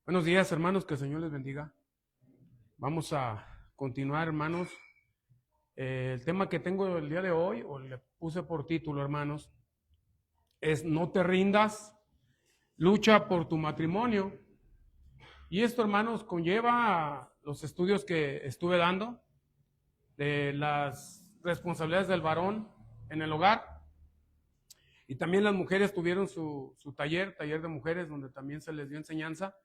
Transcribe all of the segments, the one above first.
Buenos días, hermanos, que el Señor les bendiga. Vamos a continuar, hermanos. El tema que tengo el día de hoy, o le puse por título, hermanos, es No te rindas, lucha por tu matrimonio. Y esto, hermanos, conlleva los estudios que estuve dando de las responsabilidades del varón en el hogar. Y también las mujeres tuvieron su taller de mujeres, donde también se les dio enseñanza.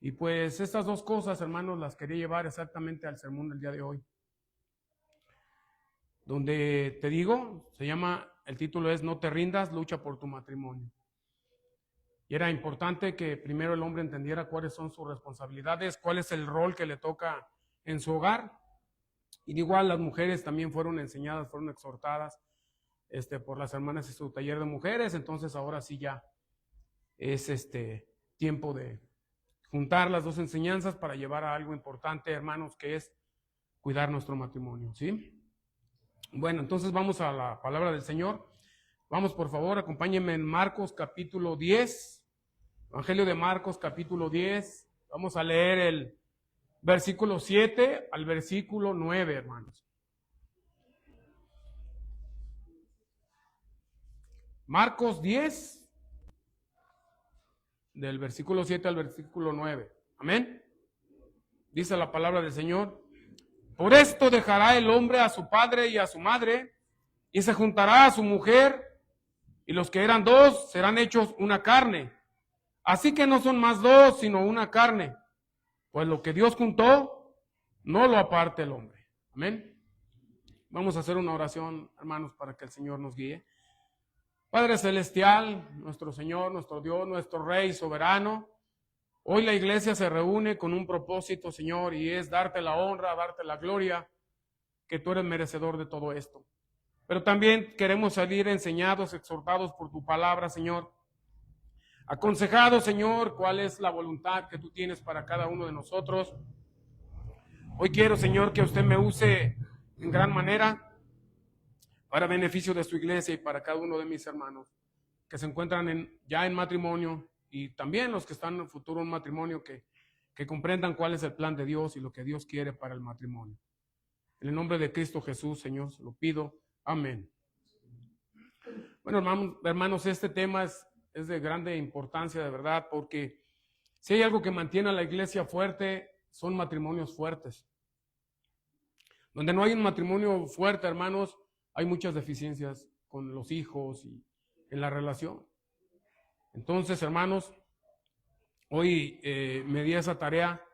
Y pues estas dos cosas, hermanos, las quería llevar exactamente al sermón del día de hoy. Donde te digo, el título es No te rindas, lucha por tu matrimonio. Y era importante que primero el hombre entendiera cuáles son sus responsabilidades, cuál es el rol que le toca en su hogar. Y igual las mujeres también fueron enseñadas, fueron exhortadas por las hermanas y su taller de mujeres. Entonces ahora sí ya es tiempo de juntar las dos enseñanzas para llevar a algo importante, hermanos, que es cuidar nuestro matrimonio, ¿sí? Bueno, entonces vamos a la palabra del Señor. Vamos, por favor, acompáñenme en Marcos capítulo 10, Evangelio de Marcos capítulo 10. Vamos a leer el versículo 7 al versículo 9, hermanos. Marcos 10, del versículo 7 al versículo 9. Amén. Dice la palabra del Señor: Por esto dejará el hombre a su padre y a su madre, y se juntará a su mujer, y los que eran dos serán hechos una carne. Así que no son más dos, sino una carne. Pues lo que Dios juntó, no lo aparte el hombre. Amén. Vamos a hacer una oración, hermanos, para que el Señor nos guíe. Padre celestial, nuestro Señor, nuestro Dios, nuestro Rey soberano, hoy la iglesia se reúne con un propósito, Señor, y es darte la honra, darte la gloria, que tú eres merecedor de todo esto. Pero también queremos salir enseñados, exhortados por tu palabra, Señor. Aconsejados, Señor, cuál es la voluntad que tú tienes para cada uno de nosotros. Hoy quiero, Señor, que usted me use en gran manera para beneficio de su iglesia y para cada uno de mis hermanos que se encuentran ya en matrimonio, y también los que están en el futuro en matrimonio, que comprendan cuál es el plan de Dios y lo que Dios quiere para el matrimonio. En el nombre de Cristo Jesús, Señor, se lo pido. Amén. Bueno, hermanos, este tema es de grande importancia, de verdad, porque si hay algo que mantiene a la iglesia fuerte, son matrimonios fuertes. Donde no hay un matrimonio fuerte, hermanos, hay muchas deficiencias con los hijos y en la relación. Entonces, hermanos, hoy me di esa tarea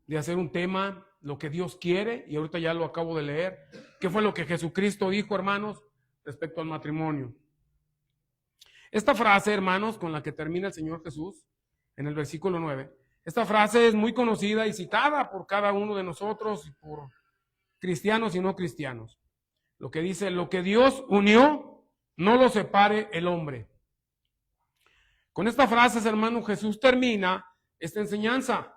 de hacer un tema, lo que Dios quiere, y ahorita ya lo acabo de leer. ¿Qué fue lo que Jesucristo dijo, hermanos, respecto al matrimonio? Esta frase, hermanos, con la que termina el Señor Jesús, en el versículo 9, esta frase es muy conocida y citada por cada uno de nosotros, y por cristianos y no cristianos. Lo que dice: lo que Dios unió, no lo separe el hombre. Con esta frase, hermano, Jesús termina esta enseñanza.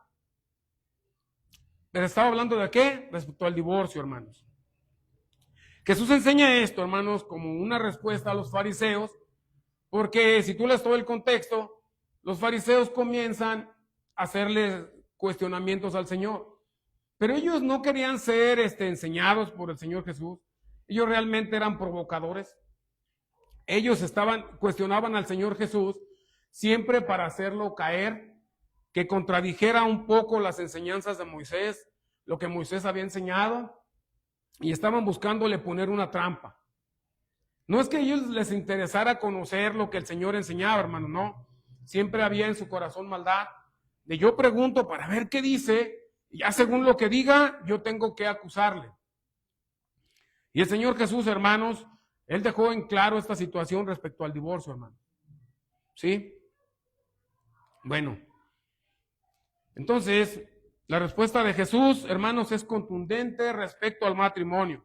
Pero estaba hablando de qué? Respecto al divorcio, hermanos. Jesús enseña esto, hermanos, como una respuesta a los fariseos, porque si tú lees todo el contexto, los fariseos comienzan a hacerle cuestionamientos al Señor. Pero ellos no querían ser enseñados por el Señor Jesús. Ellos realmente eran provocadores. Ellos cuestionaban al Señor Jesús siempre para hacerlo caer, que contradijera un poco las enseñanzas de Moisés, lo que Moisés había enseñado, y estaban buscándole poner una trampa. No es que a ellos les interesara conocer lo que el Señor enseñaba, hermano, no. Siempre había en su corazón maldad, de yo pregunto para ver qué dice, y ya según lo que diga, yo tengo que acusarle. Y el Señor Jesús, hermanos, Él dejó en claro esta situación respecto al divorcio, hermano. ¿Sí? Bueno, entonces, la respuesta de Jesús, hermanos, es contundente respecto al matrimonio.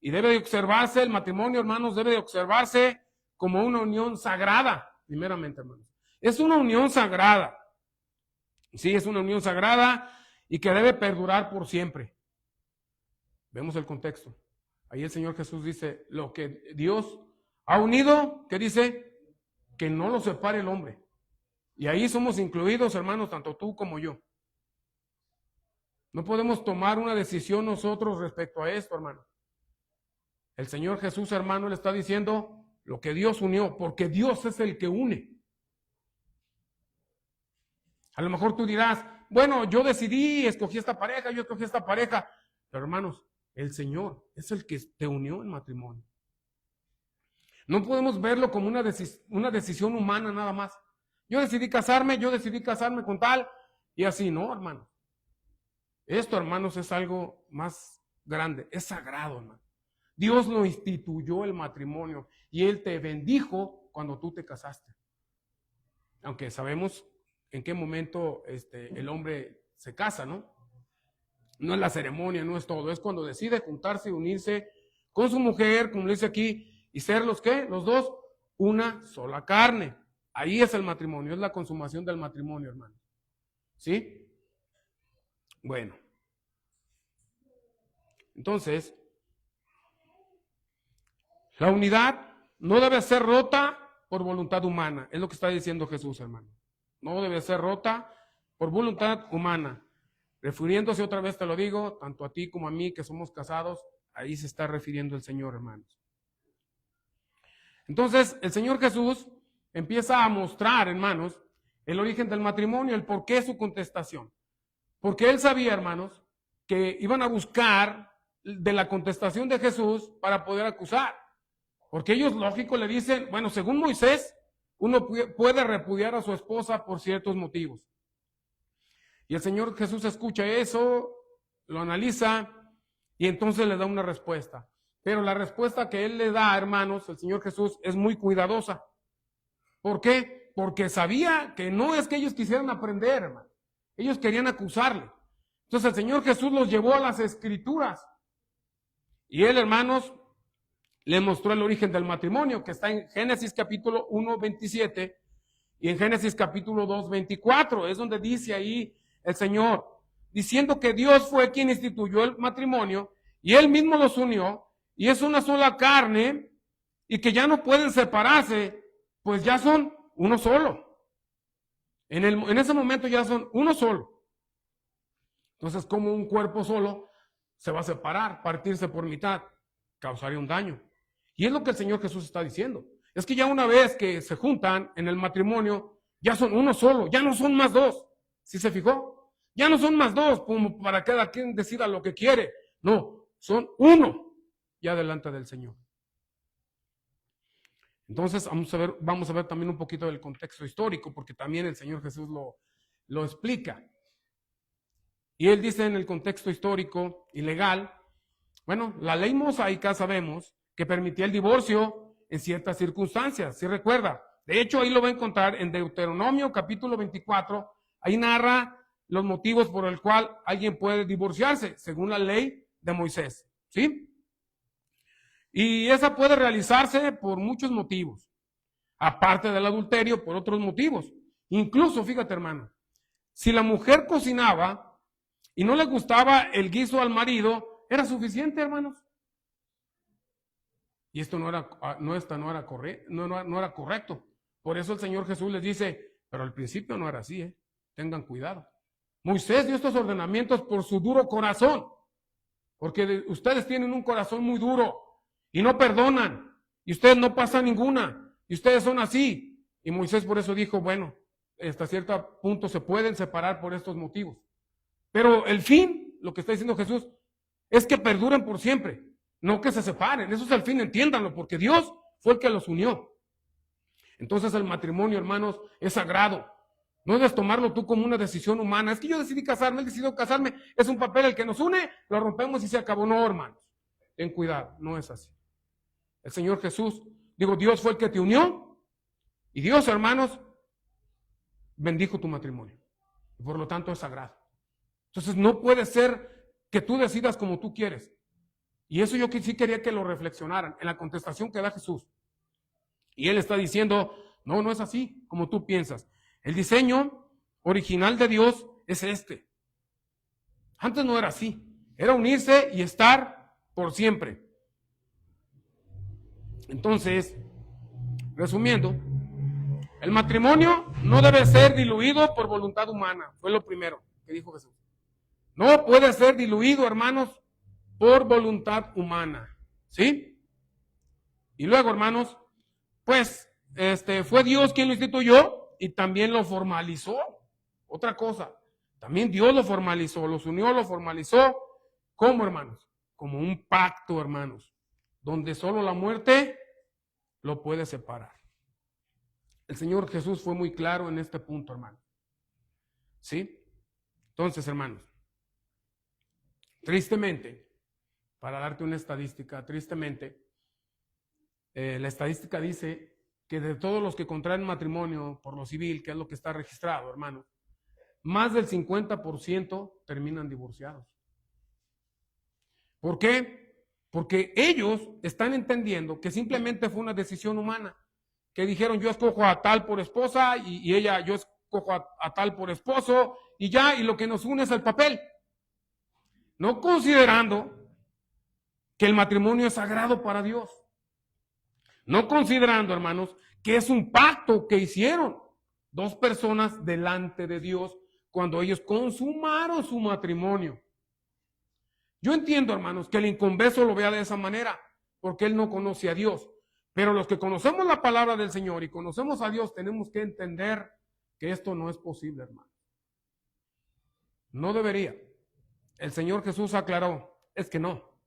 Y debe de observarse, el matrimonio, hermanos, debe de observarse como una unión sagrada, primeramente, hermanos. Es una unión sagrada. Sí, es una unión sagrada y que debe perdurar por siempre. Vemos el contexto. Ahí el Señor Jesús dice: lo que Dios ha unido, ¿qué dice? Que no lo separe el hombre. Y ahí somos incluidos, hermanos, tanto tú como yo. No podemos tomar una decisión nosotros respecto a esto, hermano. El Señor Jesús, hermano, le está diciendo lo que Dios unió, porque Dios es el que une. A lo mejor tú dirás, bueno, yo decidí, escogí esta pareja, yo escogí esta pareja. Pero hermanos, el Señor es el que te unió en matrimonio. No podemos verlo como una decisión humana nada más. Yo decidí casarme con tal, y así, no, hermano. Esto, hermanos, es algo más grande, es sagrado, hermano. Dios lo instituyó el matrimonio y Él te bendijo cuando tú te casaste. Aunque sabemos en qué momento el hombre se casa, ¿no? No es la ceremonia, no es todo, es cuando decide juntarse y unirse con su mujer, como lo dice aquí, y ser los dos, una sola carne. Ahí es el matrimonio, es la consumación del matrimonio, hermano. ¿Sí? Bueno. Entonces, la unidad no debe ser rota por voluntad humana, es lo que está diciendo Jesús, hermano. No debe ser rota por voluntad humana. Refiriéndose otra vez, te lo digo, tanto a ti como a mí que somos casados, ahí se está refiriendo el Señor, hermanos. Entonces, el Señor Jesús empieza a mostrar, hermanos, el origen del matrimonio, el por qué su contestación. Porque Él sabía, hermanos, que iban a buscar de la contestación de Jesús para poder acusar. Porque ellos, lógico, le dicen, bueno, según Moisés, uno puede repudiar a su esposa por ciertos motivos. Y el Señor Jesús escucha eso, lo analiza y entonces le da una respuesta. Pero la respuesta que Él le da, hermanos, el Señor Jesús, es muy cuidadosa. ¿Por qué? Porque sabía que no es que ellos quisieran aprender, hermano. Ellos querían acusarle. Entonces el Señor Jesús los llevó a las Escrituras. Y Él, hermanos, le mostró el origen del matrimonio, que está en Génesis capítulo 1, 27 y en Génesis capítulo 2, 24. Es donde dice ahí el Señor, diciendo que Dios fue quien instituyó el matrimonio y Él mismo los unió y es una sola carne y que ya no pueden separarse, pues ya son uno solo. En ese momento ya son uno solo. Entonces, como un cuerpo solo se va a separar, partirse por mitad, causaría un daño. Y es lo que el Señor Jesús está diciendo. Es que ya una vez que se juntan en el matrimonio, ya son uno solo, ya no son más dos. ¿Sí se fijó? Ya no son más dos, como para cada quien decida lo que quiere. No, son uno ya delante del Señor. Entonces vamos a ver también un poquito del contexto histórico, porque también el Señor Jesús lo explica. Y Él dice en el contexto histórico y legal, bueno, la ley mosaica sabemos que permitía el divorcio en ciertas circunstancias, ¿sí recuerda? De hecho, ahí lo va a encontrar en Deuteronomio capítulo 24, ahí narra los motivos por el cual alguien puede divorciarse, según la ley de Moisés, ¿sí? Y esa puede realizarse por muchos motivos, aparte del adulterio, por otros motivos. Incluso, fíjate, hermano, si la mujer cocinaba y no le gustaba el guiso al marido, era suficiente, hermanos. Y esto no era correcto. Por eso el Señor Jesús les dice, pero al principio no era así, tengan cuidado. Moisés dio estos ordenamientos por su duro corazón, porque ustedes tienen un corazón muy duro y no perdonan, y ustedes no pasan ninguna, y ustedes son así. Y Moisés por eso dijo, bueno, hasta cierto punto se pueden separar por estos motivos. Pero el fin, lo que está diciendo Jesús, es que perduren por siempre, no que se separen. Eso es el fin, entiéndanlo, porque Dios fue el que los unió. Entonces el matrimonio, hermanos, es sagrado. No debes tomarlo tú como una decisión humana. Es que yo decidí casarme, él decidió casarme, es un papel el que nos une, lo rompemos y se acabó. No, hermanos, ten cuidado, no es así. El Señor Jesús, Dios fue el que te unió y Dios, hermanos, bendijo tu matrimonio. Y por lo tanto es sagrado. Entonces no puede ser que tú decidas como tú quieres. Y eso yo sí quería que lo reflexionaran en la contestación que da Jesús. Y Él está diciendo, no es así como tú piensas. El diseño original de Dios es este. Antes no era así. Era unirse y estar por siempre. Entonces, resumiendo, El matrimonio no debe ser diluido por voluntad humana. Fue lo primero que dijo Jesús. No puede ser diluido, hermanos, por voluntad humana. ¿Sí? Y luego, hermanos, pues, fue Dios quien lo instituyó y también lo formalizó. Otra cosa, también Dios lo formalizó, los unió, lo formalizó. ¿Cómo, hermanos? Como un pacto, hermanos, donde solo la muerte lo puede separar. El Señor Jesús fue muy claro en este punto, hermano. ¿Sí? Entonces, hermanos, tristemente, para darte una estadística, tristemente, la estadística dice que de todos los que contraen matrimonio por lo civil, que es lo que está registrado, hermanos, más del 50% terminan divorciados. ¿Por qué? Porque ellos están entendiendo que simplemente fue una decisión humana, que dijeron yo escojo a tal por esposa y ella yo escojo a tal por esposo y ya, y lo que nos une es el papel. No considerando que el matrimonio es sagrado para Dios. No considerando, hermanos, que es un pacto que hicieron dos personas delante de Dios cuando ellos consumaron su matrimonio. Yo entiendo, hermanos, que el inconverso lo vea de esa manera, porque él no conoce a Dios. Pero los que conocemos la palabra del Señor y conocemos a Dios, tenemos que entender que esto no es posible, hermano. No debería. El Señor Jesús aclaró, es que no.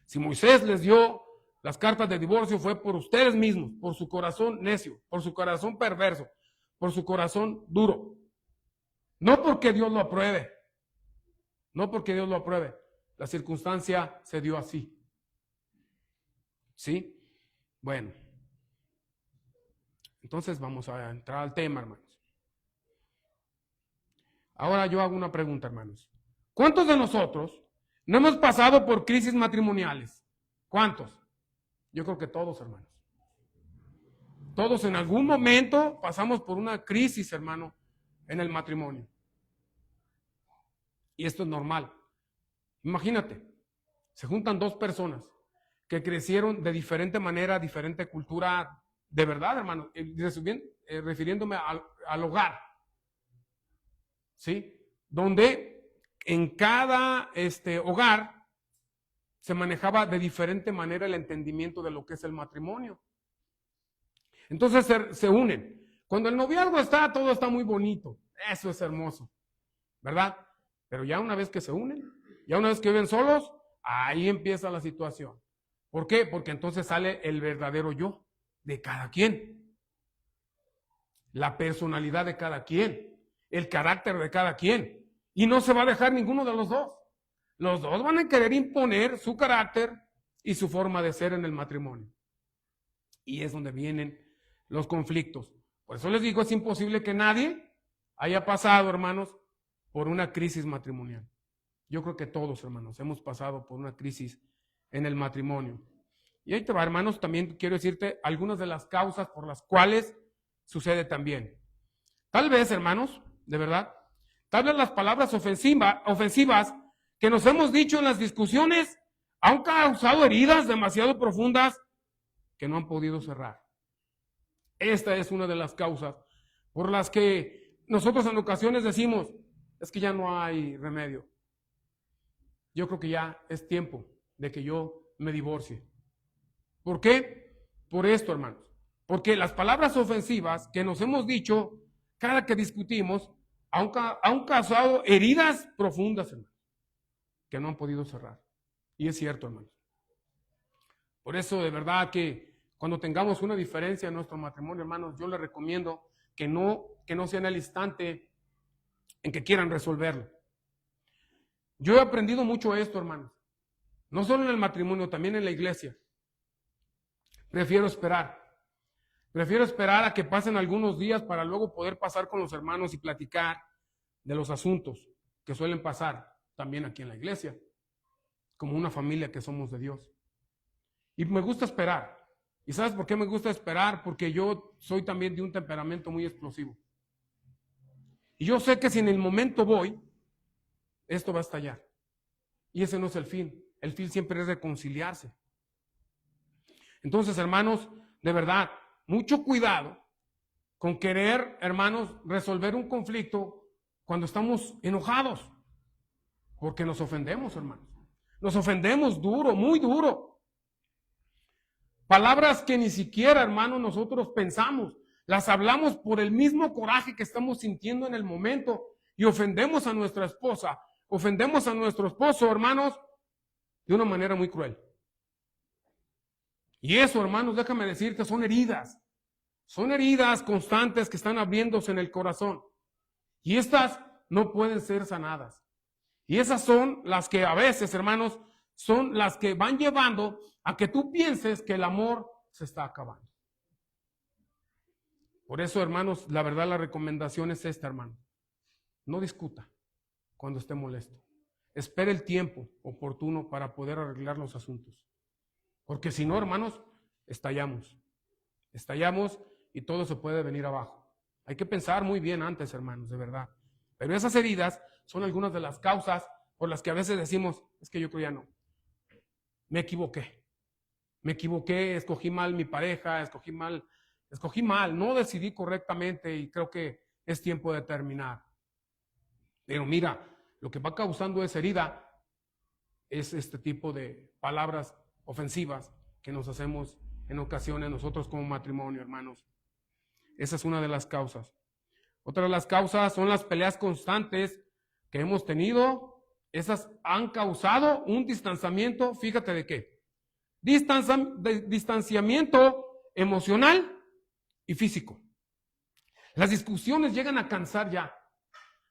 Si Moisés les dio las cartas de divorcio fue por ustedes mismos, por su corazón necio, por su corazón perverso, por su corazón duro. No porque Dios lo apruebe. No porque Dios lo apruebe. La circunstancia se dio así. ¿Sí? Bueno. Entonces vamos a entrar al tema, hermanos. Ahora yo hago una pregunta, hermanos. ¿Cuántos de nosotros no hemos pasado por crisis matrimoniales? ¿Cuántos? Yo creo que todos, hermanos. Todos en algún momento pasamos por una crisis, hermano, en el matrimonio. Y esto es normal. Imagínate, se juntan dos personas que crecieron de diferente manera, diferente cultura, de verdad, hermano, refiriéndome al hogar, ¿sí? Donde en cada hogar se manejaba de diferente manera el entendimiento de lo que es el matrimonio. Entonces se unen. Cuando el noviazgo todo está muy bonito, eso es hermoso, ¿verdad? Pero ya una vez que se unen, ya una vez que viven solos, ahí empieza la situación. ¿Por qué? Porque entonces sale el verdadero yo de cada quien. La personalidad de cada quien. El carácter de cada quien. Y no se va a dejar ninguno de los dos. Los dos van a querer imponer su carácter y su forma de ser en el matrimonio. Y es donde vienen los conflictos. Por eso les digo, es imposible que nadie haya pasado, hermanos, por una crisis matrimonial. Yo creo que todos, hermanos, hemos pasado por una crisis en el matrimonio. Y ahí te va, hermanos, también quiero decirte algunas de las causas por las cuales sucede también. Tal vez, hermanos, de verdad, tal vez las palabras ofensivas que nos hemos dicho en las discusiones han causado heridas demasiado profundas que no han podido cerrar. Esta es una de las causas por las que nosotros en ocasiones decimos, es que ya no hay remedio. Yo creo que ya es tiempo de que yo me divorcie. ¿Por qué? Por esto, hermanos. Porque las palabras ofensivas que nos hemos dicho cada que discutimos han causado heridas profundas, hermanos, que no han podido cerrar. Y es cierto, hermanos. Por eso, de verdad que cuando tengamos una diferencia en nuestro matrimonio, hermanos, yo les recomiendo que no sea en el instante en que quieran resolverlo. Yo he aprendido mucho esto, hermanos. No solo en el matrimonio, también en la iglesia. Prefiero esperar. Prefiero esperar a que pasen algunos días para luego poder pasar con los hermanos y platicar de los asuntos que suelen pasar también aquí en la iglesia, como una familia que somos de Dios. Y me gusta esperar. ¿Y sabes por qué me gusta esperar? Porque yo soy también de un temperamento muy explosivo. Y yo sé que si en el momento voy, esto va a estallar. Y ese no es el fin. El fin siempre es reconciliarse. Entonces, hermanos, de verdad, mucho cuidado con querer, hermanos, resolver un conflicto cuando estamos enojados. Porque nos ofendemos, hermanos. Nos ofendemos duro, muy duro. Palabras que ni siquiera, hermanos, nosotros pensamos. Las hablamos por el mismo coraje que estamos sintiendo en el momento y ofendemos a nuestra esposa, ofendemos a nuestro esposo, hermanos, de una manera muy cruel. Y eso, hermanos, déjame decirte, son heridas constantes que están abriéndose en el corazón. Y estas no pueden ser sanadas. Y esas son las que a veces, hermanos, son las que van llevando a que tú pienses que el amor se está acabando. Por eso, hermanos, la verdad, la recomendación es esta, hermano. No discuta cuando esté molesto. Espere el tiempo oportuno para poder arreglar los asuntos. Porque si no, hermanos, estallamos. Estallamos y todo se puede venir abajo. Hay que pensar muy bien antes, hermanos, de verdad. Pero esas heridas son algunas de las causas por las que a veces decimos, es que yo creo ya no. Me equivoqué, escogí mal mi pareja, escogí mal, no decidí correctamente y creo que es tiempo de terminar. Pero mira, lo que va causando esa herida es este tipo de palabras ofensivas que nos hacemos en ocasiones nosotros como matrimonio, hermanos. Esa es una de las causas. Otra de las causas son las peleas constantes que hemos tenido. Esas han causado un distanciamiento, fíjate de qué. Distanciamiento emocional y físico. Las discusiones llegan a cansar ya,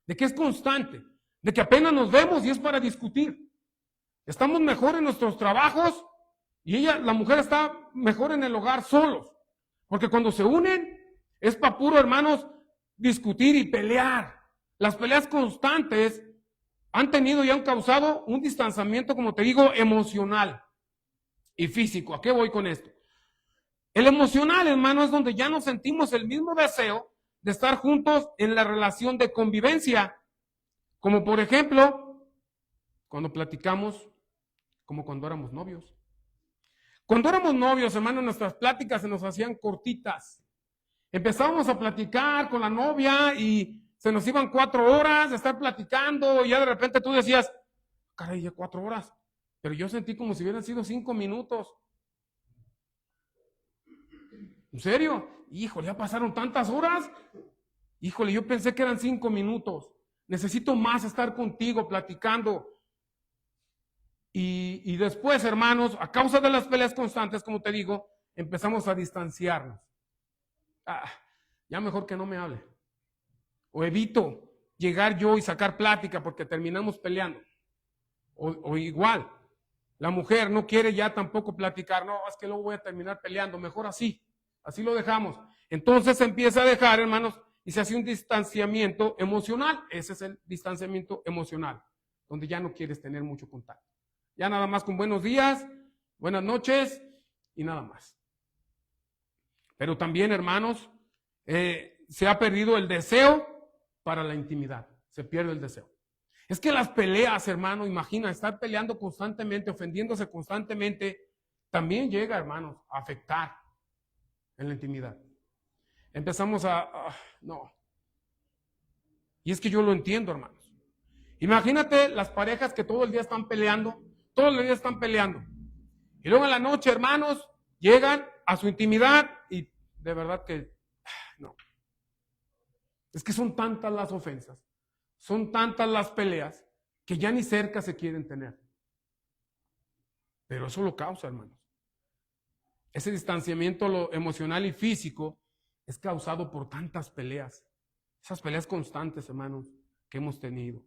de que es constante, de que apenas nos vemos y es para discutir. Estamos mejor en nuestros trabajos y la mujer está mejor en el hogar solos, porque cuando se unen es para puro, hermanos, discutir y pelear. Las peleas constantes han tenido y han causado un distanciamiento, como te digo, emocional y físico. ¿A qué voy con esto? El emocional, hermano, es donde ya no sentimos el mismo deseo de estar juntos en la relación de convivencia. Como por ejemplo, cuando platicamos, como cuando éramos novios. Cuando éramos novios, hermano, nuestras pláticas se nos hacían cortitas. Empezábamos a platicar con la novia y se nos iban 4 horas de estar platicando y ya de repente tú decías, caray, ya 4 horas. Pero yo sentí como si hubieran sido 5 minutos. ¿En serio? Híjole, ya pasaron tantas horas. Híjole, yo pensé que eran 5 minutos. Necesito más estar contigo platicando. Y después, hermanos, a causa de las peleas constantes, como te digo, empezamos a distanciarnos. Ya mejor que no me hable. O evito llegar yo y sacar plática porque terminamos peleando. O igual, la mujer no quiere ya tampoco platicar. No, es que luego voy a terminar peleando. Mejor así lo dejamos. Entonces se empieza a dejar, hermanos, y se hace un distanciamiento emocional. Ese es el distanciamiento emocional, donde ya no quieres tener mucho contacto. Ya nada más con buenos días, buenas noches y nada más. Pero también, hermanos, se ha perdido el deseo para la intimidad. Se pierde el deseo. Es que las peleas, hermano, imagina, estar peleando constantemente, ofendiéndose constantemente, también llega, hermanos, a afectar en la intimidad. Empezamos no. Y es que yo lo entiendo, hermanos. Imagínate las parejas que todo el día están peleando, Y luego en la noche, hermanos, llegan a su intimidad y de verdad que no. Es que son tantas las ofensas, son tantas las peleas que ya ni cerca se quieren tener. Pero eso lo causa, hermanos. Ese distanciamiento emocional y físico es causado por tantas peleas. Esas peleas constantes, hermanos, que hemos tenido.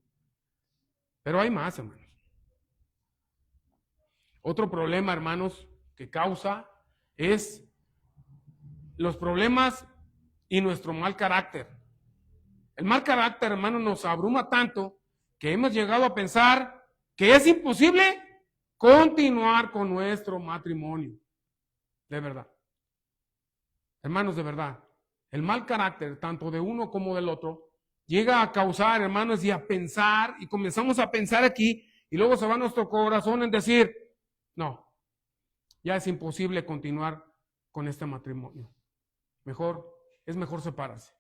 Pero hay más, hermanos. Otro problema, hermanos, que causa es los problemas y nuestro mal carácter. El mal carácter, hermanos, nos abruma tanto que hemos llegado a pensar que es imposible continuar con nuestro matrimonio. De verdad. Hermanos, de verdad. El mal carácter, tanto de uno como del otro, llega a causar, hermanos, y a pensar, y comenzamos a pensar aquí, y luego se va nuestro corazón en decir, no, ya es imposible continuar con este matrimonio. Mejor es mejor separarse.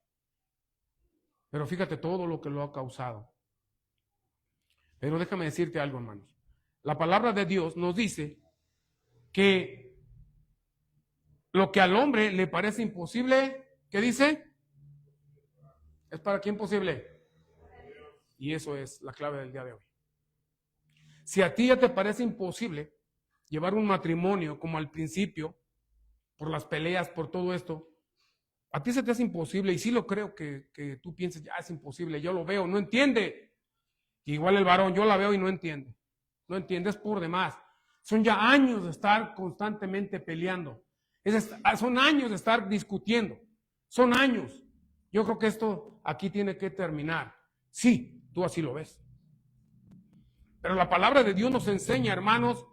Pero fíjate todo lo que lo ha causado. Pero déjame decirte algo, hermanos. La palabra de Dios nos dice que lo que al hombre le parece imposible, ¿qué dice? ¿Es para quién posible? Y eso es la clave del día de hoy. Si a ti ya te parece imposible llevar un matrimonio como al principio, por las peleas, por todo esto, a ti se te hace imposible, y sí lo creo que tú pienses, ya es imposible, yo lo veo, no entiende. Igual el varón, yo la veo y no entiende. No entiende, es por demás. Son ya años de estar constantemente peleando. Son años de estar discutiendo. Son años. Yo creo que esto aquí tiene que terminar. Sí, tú así lo ves. Pero la palabra de Dios nos enseña, hermanos,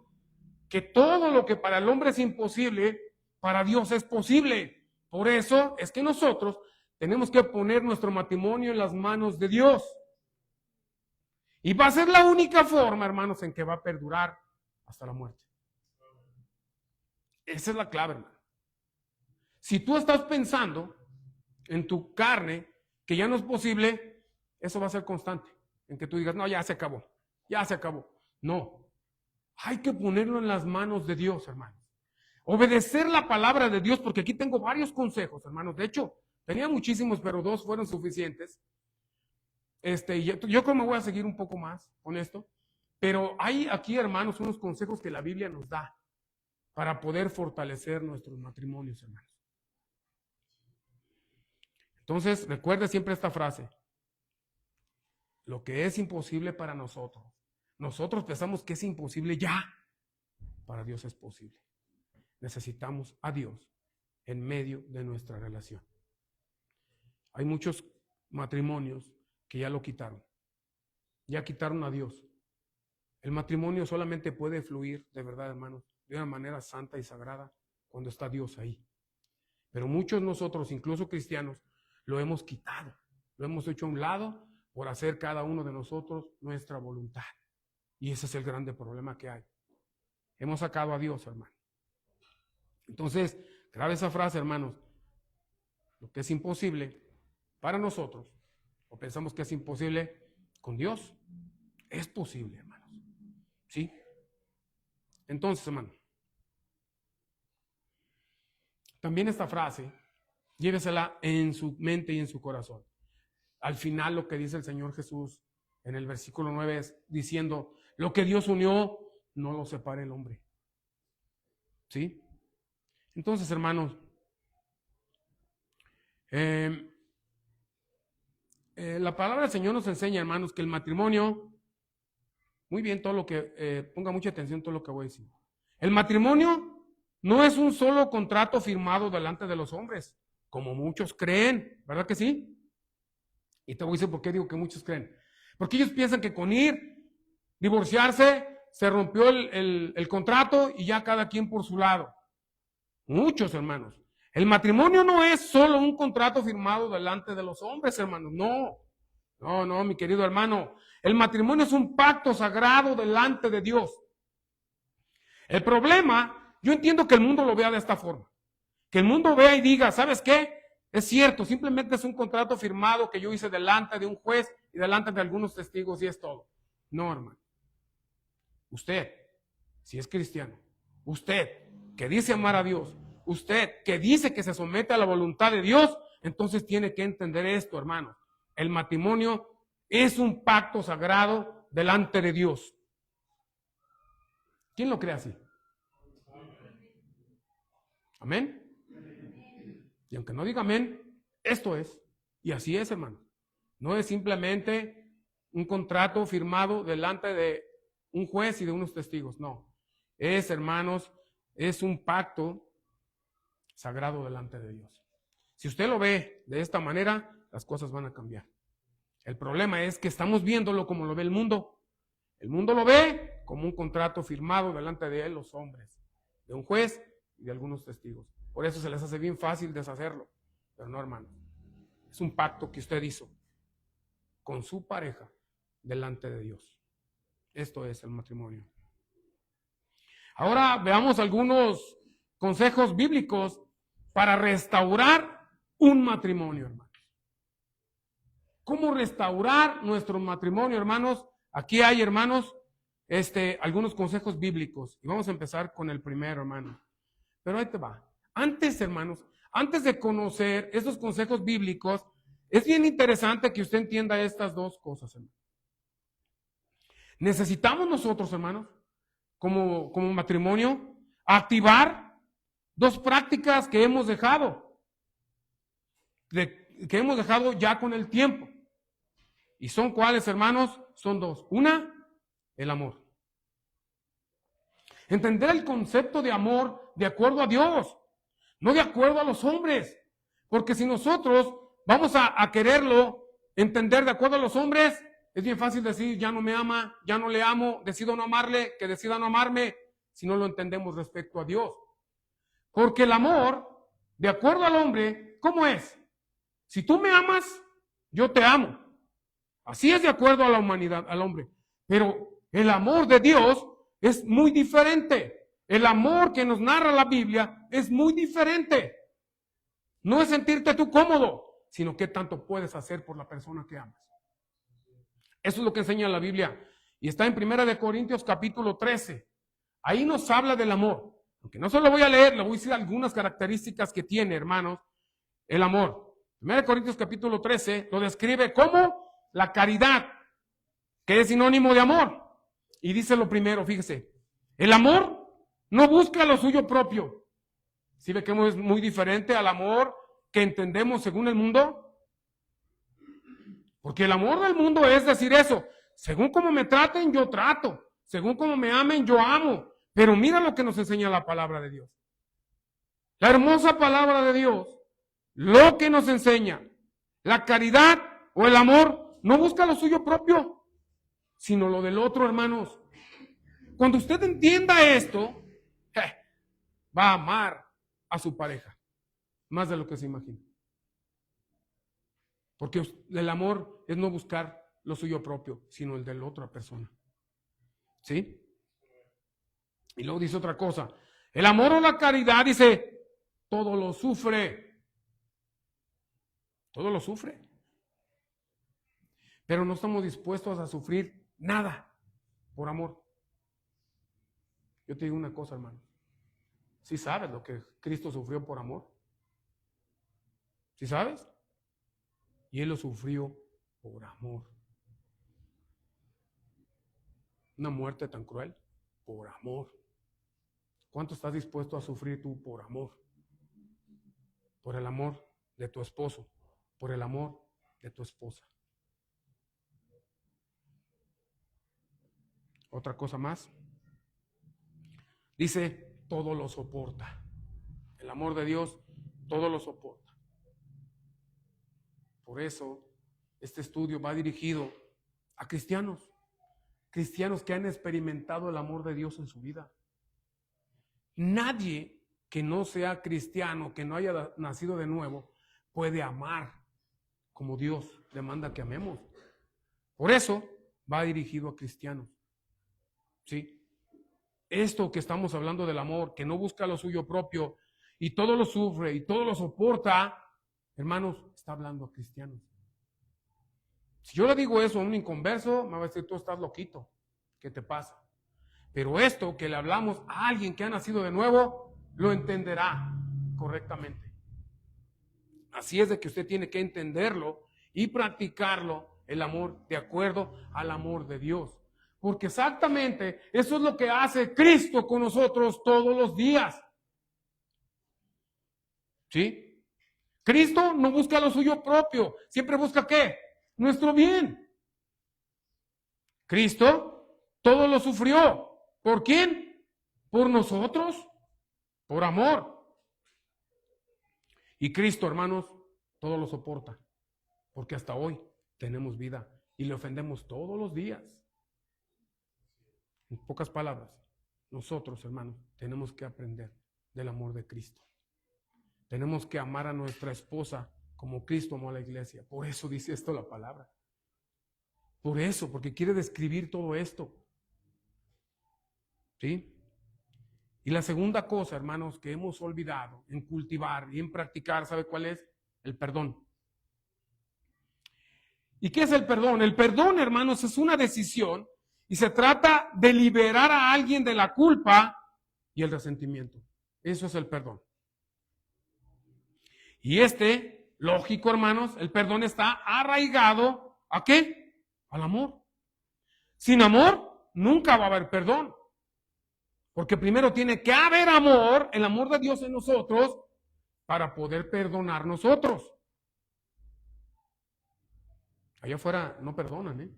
que todo lo que para el hombre es imposible, para Dios es posible. Por eso es que nosotros tenemos que poner nuestro matrimonio en las manos de Dios. Y va a ser la única forma, hermanos, en que va a perdurar hasta la muerte. Esa es la clave, hermano. Si tú estás pensando en tu carne que ya no es posible, eso va a ser constante. En que tú digas, no, ya se acabó, ya se acabó. No, hay que ponerlo en las manos de Dios, hermanos. Obedecer la palabra de Dios, porque aquí tengo varios consejos, hermanos. De hecho, tenía muchísimos, pero 2 fueron suficientes. Yo creo que me voy a seguir un poco más con esto, pero hay aquí, hermanos, unos consejos que la Biblia nos da para poder fortalecer nuestros matrimonios, hermanos. Entonces, recuerde siempre esta frase: lo que es imposible para nosotros pensamos que es imposible ya, para Dios es posible. Necesitamos a Dios en medio de nuestra relación. Hay muchos matrimonios que ya lo quitaron. Ya quitaron a Dios. El matrimonio solamente puede fluir, de verdad, hermanos, de una manera santa y sagrada cuando está Dios ahí. Pero muchos nosotros, incluso cristianos, lo hemos quitado. Lo hemos hecho a un lado por hacer cada uno de nosotros nuestra voluntad. Y ese es el grande problema que hay. Hemos sacado a Dios, hermano. Entonces, grave esa frase, hermanos. Lo que es imposible para nosotros, o pensamos que es imposible, con Dios es posible, hermanos. ¿Sí? Entonces, hermano, también esta frase, llévesela en su mente y en su corazón. Al final lo que dice el Señor Jesús en el versículo 9 es diciendo, lo que Dios unió, no lo separe el hombre. ¿Sí? Entonces, hermanos, la palabra del Señor nos enseña, hermanos, que el matrimonio, muy bien, todo lo que, ponga mucha atención a todo lo que voy a decir. El matrimonio no es un solo contrato firmado delante de los hombres, como muchos creen, ¿verdad que sí? Y te voy a decir por qué digo que muchos creen. Porque ellos piensan que con divorciarse, se rompió el contrato y ya cada quien por su lado. Muchos, hermanos. El matrimonio no es solo un contrato firmado delante de los hombres, hermanos. No, mi querido hermano. El matrimonio es un pacto sagrado delante de Dios. El problema, yo entiendo que el mundo lo vea de esta forma. Que el mundo vea y diga, ¿sabes qué? Es cierto, simplemente es un contrato firmado que yo hice delante de un juez y delante de algunos testigos y es todo. No, hermano. Usted, si es cristiano, usted que dice amar a Dios, usted que dice que se somete a la voluntad de Dios, entonces tiene que entender esto, hermano. El matrimonio es un pacto sagrado delante de Dios. ¿Quién lo cree así? ¿Amén? Y aunque no diga amén, esto es. Y así es, hermano. No es simplemente un contrato firmado delante de un juez y de unos testigos. No. Es, hermanos, es un pacto sagrado delante de Dios. Si usted lo ve de esta manera, las cosas van a cambiar. El problema es que estamos viéndolo como lo ve el mundo. El mundo lo ve como un contrato firmado delante de él los hombres, de un juez y de algunos testigos. Por eso se les hace bien fácil deshacerlo. Pero no, hermano. Es un pacto que usted hizo con su pareja delante de Dios. Esto es el matrimonio. Ahora veamos algunos consejos bíblicos para restaurar un matrimonio, hermanos. ¿Cómo restaurar nuestro matrimonio, hermanos? Aquí hay, hermanos, algunos consejos bíblicos. Y vamos a empezar con el primero, hermano. Pero ahí te va. Antes, hermanos, antes de conocer estos consejos bíblicos, es bien interesante que usted entienda estas dos cosas, hermano. Necesitamos nosotros, hermanos, como matrimonio, activar dos prácticas que hemos dejado, que hemos dejado ya con el tiempo. ¿Y son cuáles, hermanos? Son dos. Una, el amor. Entender el concepto de amor de acuerdo a Dios, no de acuerdo a los hombres. Porque si nosotros vamos a quererlo entender de acuerdo a los hombres, es bien fácil decir, ya no me ama, ya no le amo, decido no amarle, que decida no amarme, si no lo entendemos respecto a Dios. Porque el amor, de acuerdo al hombre, ¿cómo es? Si tú me amas, yo te amo. Así es de acuerdo a la humanidad, al hombre. Pero el amor de Dios es muy diferente. El amor que nos narra la Biblia es muy diferente. No es sentirte tú cómodo, sino qué tanto puedes hacer por la persona que amas. Eso es lo que enseña la Biblia. Y está en 1 Corintios capítulo 13. Ahí nos habla del amor. Aunque no se lo voy a leer, le voy a decir algunas características que tiene, hermanos, el amor. 1 Corintios capítulo 13 lo describe como la caridad, que es sinónimo de amor. Y dice lo primero, fíjese, el amor no busca lo suyo propio. ¿Sí ve que es muy diferente al amor que entendemos según el mundo? Porque el amor del mundo es decir eso, según como me traten, yo trato, según como me amen, yo amo. Pero mira lo que nos enseña la palabra de Dios. La hermosa palabra de Dios, lo que nos enseña, la caridad o el amor, no busca lo suyo propio, sino lo del otro, hermanos. Cuando usted entienda esto, va a amar a su pareja, más de lo que se imagina. Porque el amor es no buscar lo suyo propio, sino el de la otra persona. ¿Sí? Y luego dice otra cosa. El amor o la caridad, dice, todo lo sufre. Todo lo sufre. Pero no estamos dispuestos a sufrir nada por amor. Yo te digo una cosa, hermano. ¿Sí sabes lo que Cristo sufrió por amor? ¿Sí sabes? Y Él lo sufrió por amor. Una muerte tan cruel por amor. ¿Cuánto estás dispuesto a sufrir tú por amor? Por el amor de tu esposo, por el amor de tu esposa. Otra cosa más. Dice, todo lo soporta. El amor de Dios, todo lo soporta. Por eso, este estudio va dirigido a cristianos. Cristianos que han experimentado el amor de Dios en su vida. Nadie que no sea cristiano, que no haya nacido de nuevo, puede amar como Dios demanda que amemos. Por eso va dirigido a cristianos. ¿Sí? Esto que estamos hablando del amor, que no busca lo suyo propio y todo lo sufre y todo lo soporta, hermanos, está hablando a cristianos. Si yo le digo eso a un inconverso, me va a decir, tú estás loquito, ¿qué te pasa? Pero esto que le hablamos a alguien que ha nacido de nuevo, lo entenderá correctamente. Así es de que usted tiene que entenderlo y practicarlo, el amor, de acuerdo al amor de Dios. Porque exactamente eso es lo que hace Cristo con nosotros todos los días. ¿Sí? Cristo no busca lo suyo propio, siempre busca ¿qué? Nuestro bien. Cristo todo lo sufrió. ¿Por quién? Por nosotros, por amor. Y Cristo, hermanos, todo lo soporta, porque hasta hoy tenemos vida y le ofendemos todos los días. En pocas palabras, nosotros, hermanos, tenemos que aprender del amor de Cristo. Tenemos que amar a nuestra esposa como Cristo amó a la iglesia. Por eso dice esto la palabra. Por eso, porque quiere describir todo esto. ¿Sí? Y la segunda cosa, hermanos, que hemos olvidado en cultivar y en practicar, ¿sabe cuál es? el perdón. ¿Y qué es el perdón? El perdón, hermanos, es una decisión y se trata de liberar a alguien de la culpa y el resentimiento. Eso es el perdón. Y lógico, hermanos, el perdón está arraigado ¿a qué? Al amor. Sin amor, nunca va a haber perdón. Porque primero tiene que haber amor, el amor de Dios en nosotros, para poder perdonar nosotros. Allá afuera no perdonan, ¿eh?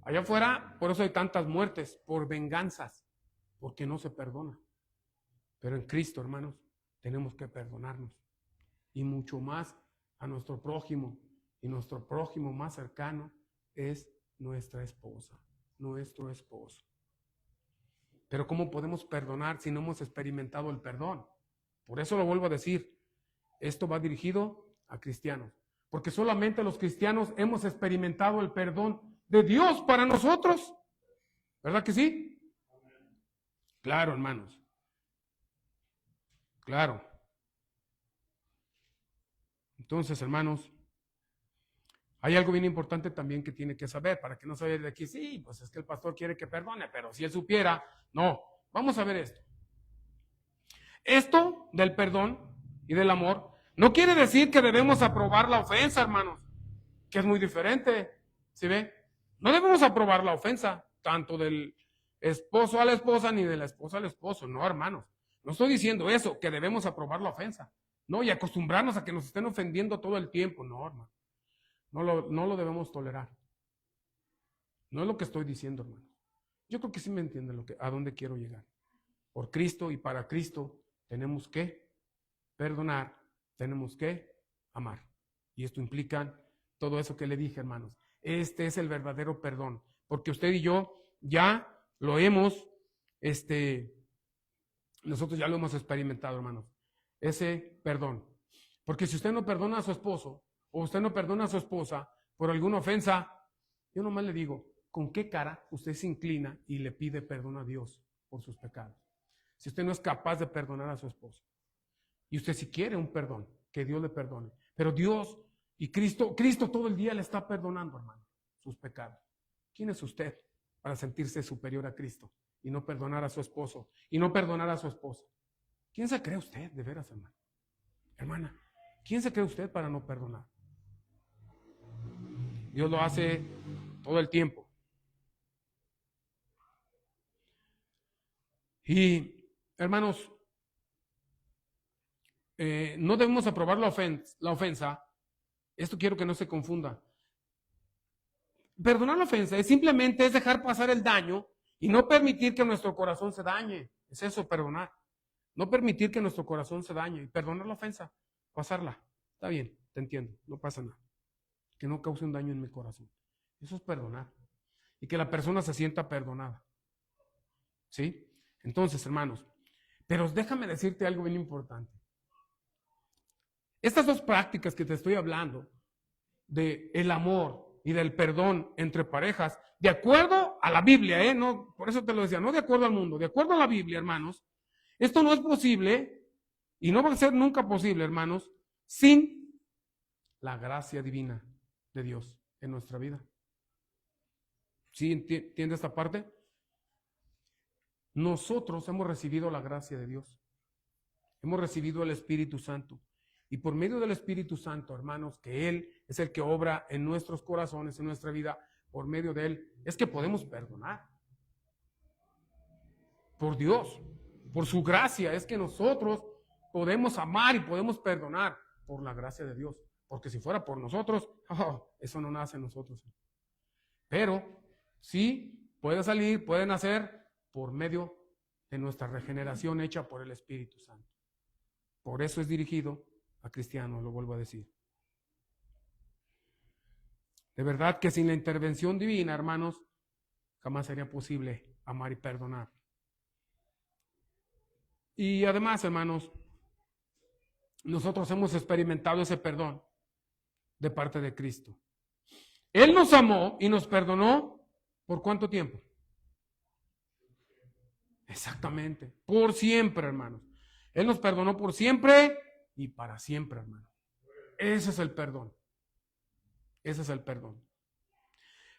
Allá afuera, por eso hay tantas muertes, por venganzas, porque no se perdona. Pero en Cristo, hermanos, tenemos que perdonarnos. Y mucho más a nuestro prójimo. Y nuestro prójimo más cercano es nuestra esposa, nuestro esposo. Pero ¿cómo podemos perdonar si no hemos experimentado el perdón? Por eso lo vuelvo a decir, esto va dirigido a cristianos. Porque solamente los cristianos hemos experimentado el perdón de Dios para nosotros. ¿Verdad que sí? Claro, hermanos. Claro. Entonces, hermanos, hay algo bien importante también que tiene que saber, para que no se vaya de aquí, sí, pues es que el pastor quiere que perdone, pero si él supiera, no. Vamos a ver esto. Esto del perdón y del amor no quiere decir que debemos aprobar la ofensa, hermanos, que es muy diferente, ¿sí ve? No debemos aprobar la ofensa, tanto del esposo a la esposa, ni de la esposa al esposo, no, hermanos. No estoy diciendo eso, que debemos aprobar la ofensa, no, y acostumbrarnos a que nos estén ofendiendo todo el tiempo, no, hermano. No lo debemos tolerar. No es lo que estoy diciendo, hermano. Yo creo que sí me entienden a dónde quiero llegar. Por Cristo y para Cristo tenemos que perdonar, tenemos que amar. Y esto implica todo eso que le dije, hermanos. Este es el verdadero perdón, porque usted y yo ya lo hemos, nosotros ya lo hemos experimentado, hermanos. Ese perdón. Porque si usted no perdona a su esposo, o usted no perdona a su esposa por alguna ofensa, yo nomás le digo, ¿con qué cara usted se inclina y le pide perdón a Dios por sus pecados? Si usted no es capaz de perdonar a su esposa. Y usted si quiere un perdón, que Dios le perdone. Pero Dios y Cristo todo el día le está perdonando, hermano, sus pecados. ¿Quién es usted para sentirse superior a Cristo y no perdonar a su esposo y no perdonar a su esposa? ¿Quién se cree usted, de veras, hermano? Hermana, ¿quién se cree usted para no perdonar? Dios lo hace todo el tiempo. Y, hermanos, no debemos aprobar la ofensa. Esto quiero que no se confunda. Perdonar la ofensa es simplemente dejar pasar el daño y no permitir que nuestro corazón se dañe. Es eso, perdonar. No permitir que nuestro corazón se dañe. Y perdonar la ofensa, pasarla. Está bien, te entiendo, no pasa nada. Que no cause un daño en mi corazón. Eso es perdonar. Y que la persona se sienta perdonada. ¿Sí? Entonces, hermanos, pero déjame decirte algo bien importante. Estas dos prácticas que te estoy hablando, de el amor y del perdón entre parejas, de acuerdo a la Biblia, no, por eso te lo decía, no de acuerdo al mundo, de acuerdo a la Biblia, hermanos, esto no es posible y no va a ser nunca posible, hermanos, sin la gracia divina de Dios en nuestra vida. ¿Sí entiende esta parte? Nosotros hemos recibido la gracia de Dios. Hemos recibido el Espíritu Santo. Y por medio del Espíritu Santo, hermanos, que Él es el que obra en nuestros corazones, en nuestra vida, por medio de Él, es que podemos perdonar. Por Dios, por su gracia, es que nosotros podemos amar y podemos perdonar por la gracia de Dios. Porque si fuera por nosotros, eso no nace en nosotros. Pero sí puede salir, puede nacer por medio de nuestra regeneración hecha por el Espíritu Santo. Por eso es dirigido a cristianos, lo vuelvo a decir. De verdad que sin la intervención divina, hermanos, jamás sería posible amar y perdonar. Y además, hermanos, nosotros hemos experimentado ese perdón de parte de Cristo. Él nos amó y nos perdonó ¿por cuánto tiempo? Exactamente, por siempre, hermanos. Él nos perdonó por siempre y para siempre, hermano. Ese es el perdón. Ese es el perdón.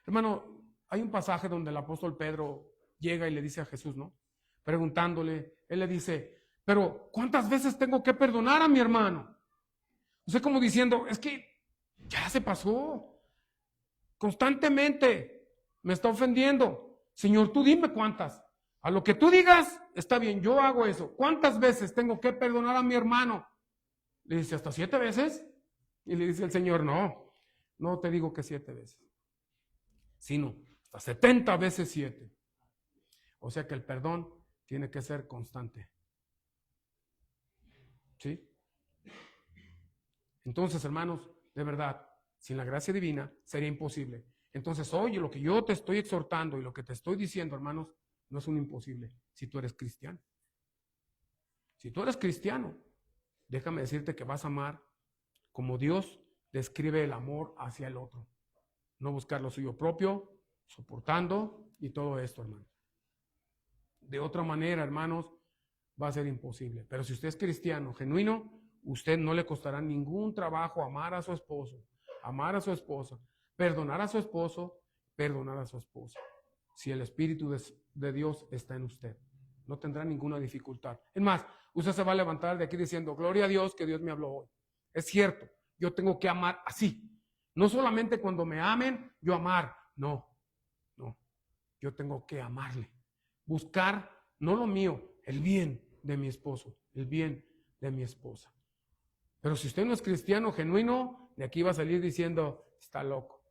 Hermano, hay un pasaje donde el apóstol Pedro llega y le dice a Jesús, ¿no? Preguntándole, él le dice, pero ¿cuántas veces tengo que perdonar a mi hermano? O sea, como diciendo, es que ya se pasó. Constantemente me está ofendiendo. Señor, tú dime cuántas. A lo que tú digas, está bien, yo hago eso. ¿Cuántas veces tengo que perdonar a mi hermano? Le dice, ¿hasta 7 veces? Y le dice el Señor, no te digo que 7 veces, sino hasta 70 veces 7. O sea que el perdón tiene que ser constante. ¿Sí? Entonces, hermanos, de verdad, sin la gracia divina sería imposible. Entonces, oye, lo que yo te estoy exhortando y lo que te estoy diciendo, hermanos, no es un imposible si tú eres cristiano. Si tú eres cristiano, déjame decirte que vas a amar como Dios describe el amor hacia el otro. No buscar lo suyo propio, soportando y todo esto, hermano. De otra manera, hermanos, va a ser imposible. Pero si usted es cristiano, genuino, usted no le costará ningún trabajo amar a su esposo, amar a su esposa, perdonar a su esposo, perdonar a su esposa. Si el Espíritu de Dios está en usted, no tendrá ninguna dificultad. Es más, usted se va a levantar de aquí diciendo, gloria a Dios que Dios me habló hoy. Es cierto, yo tengo que amar así. No solamente cuando me amen, yo amar. No. Yo tengo que amarle. Buscar, no lo mío, el bien de mi esposo, el bien de mi esposa. Pero si usted no es cristiano genuino, de aquí va a salir diciendo, está loco.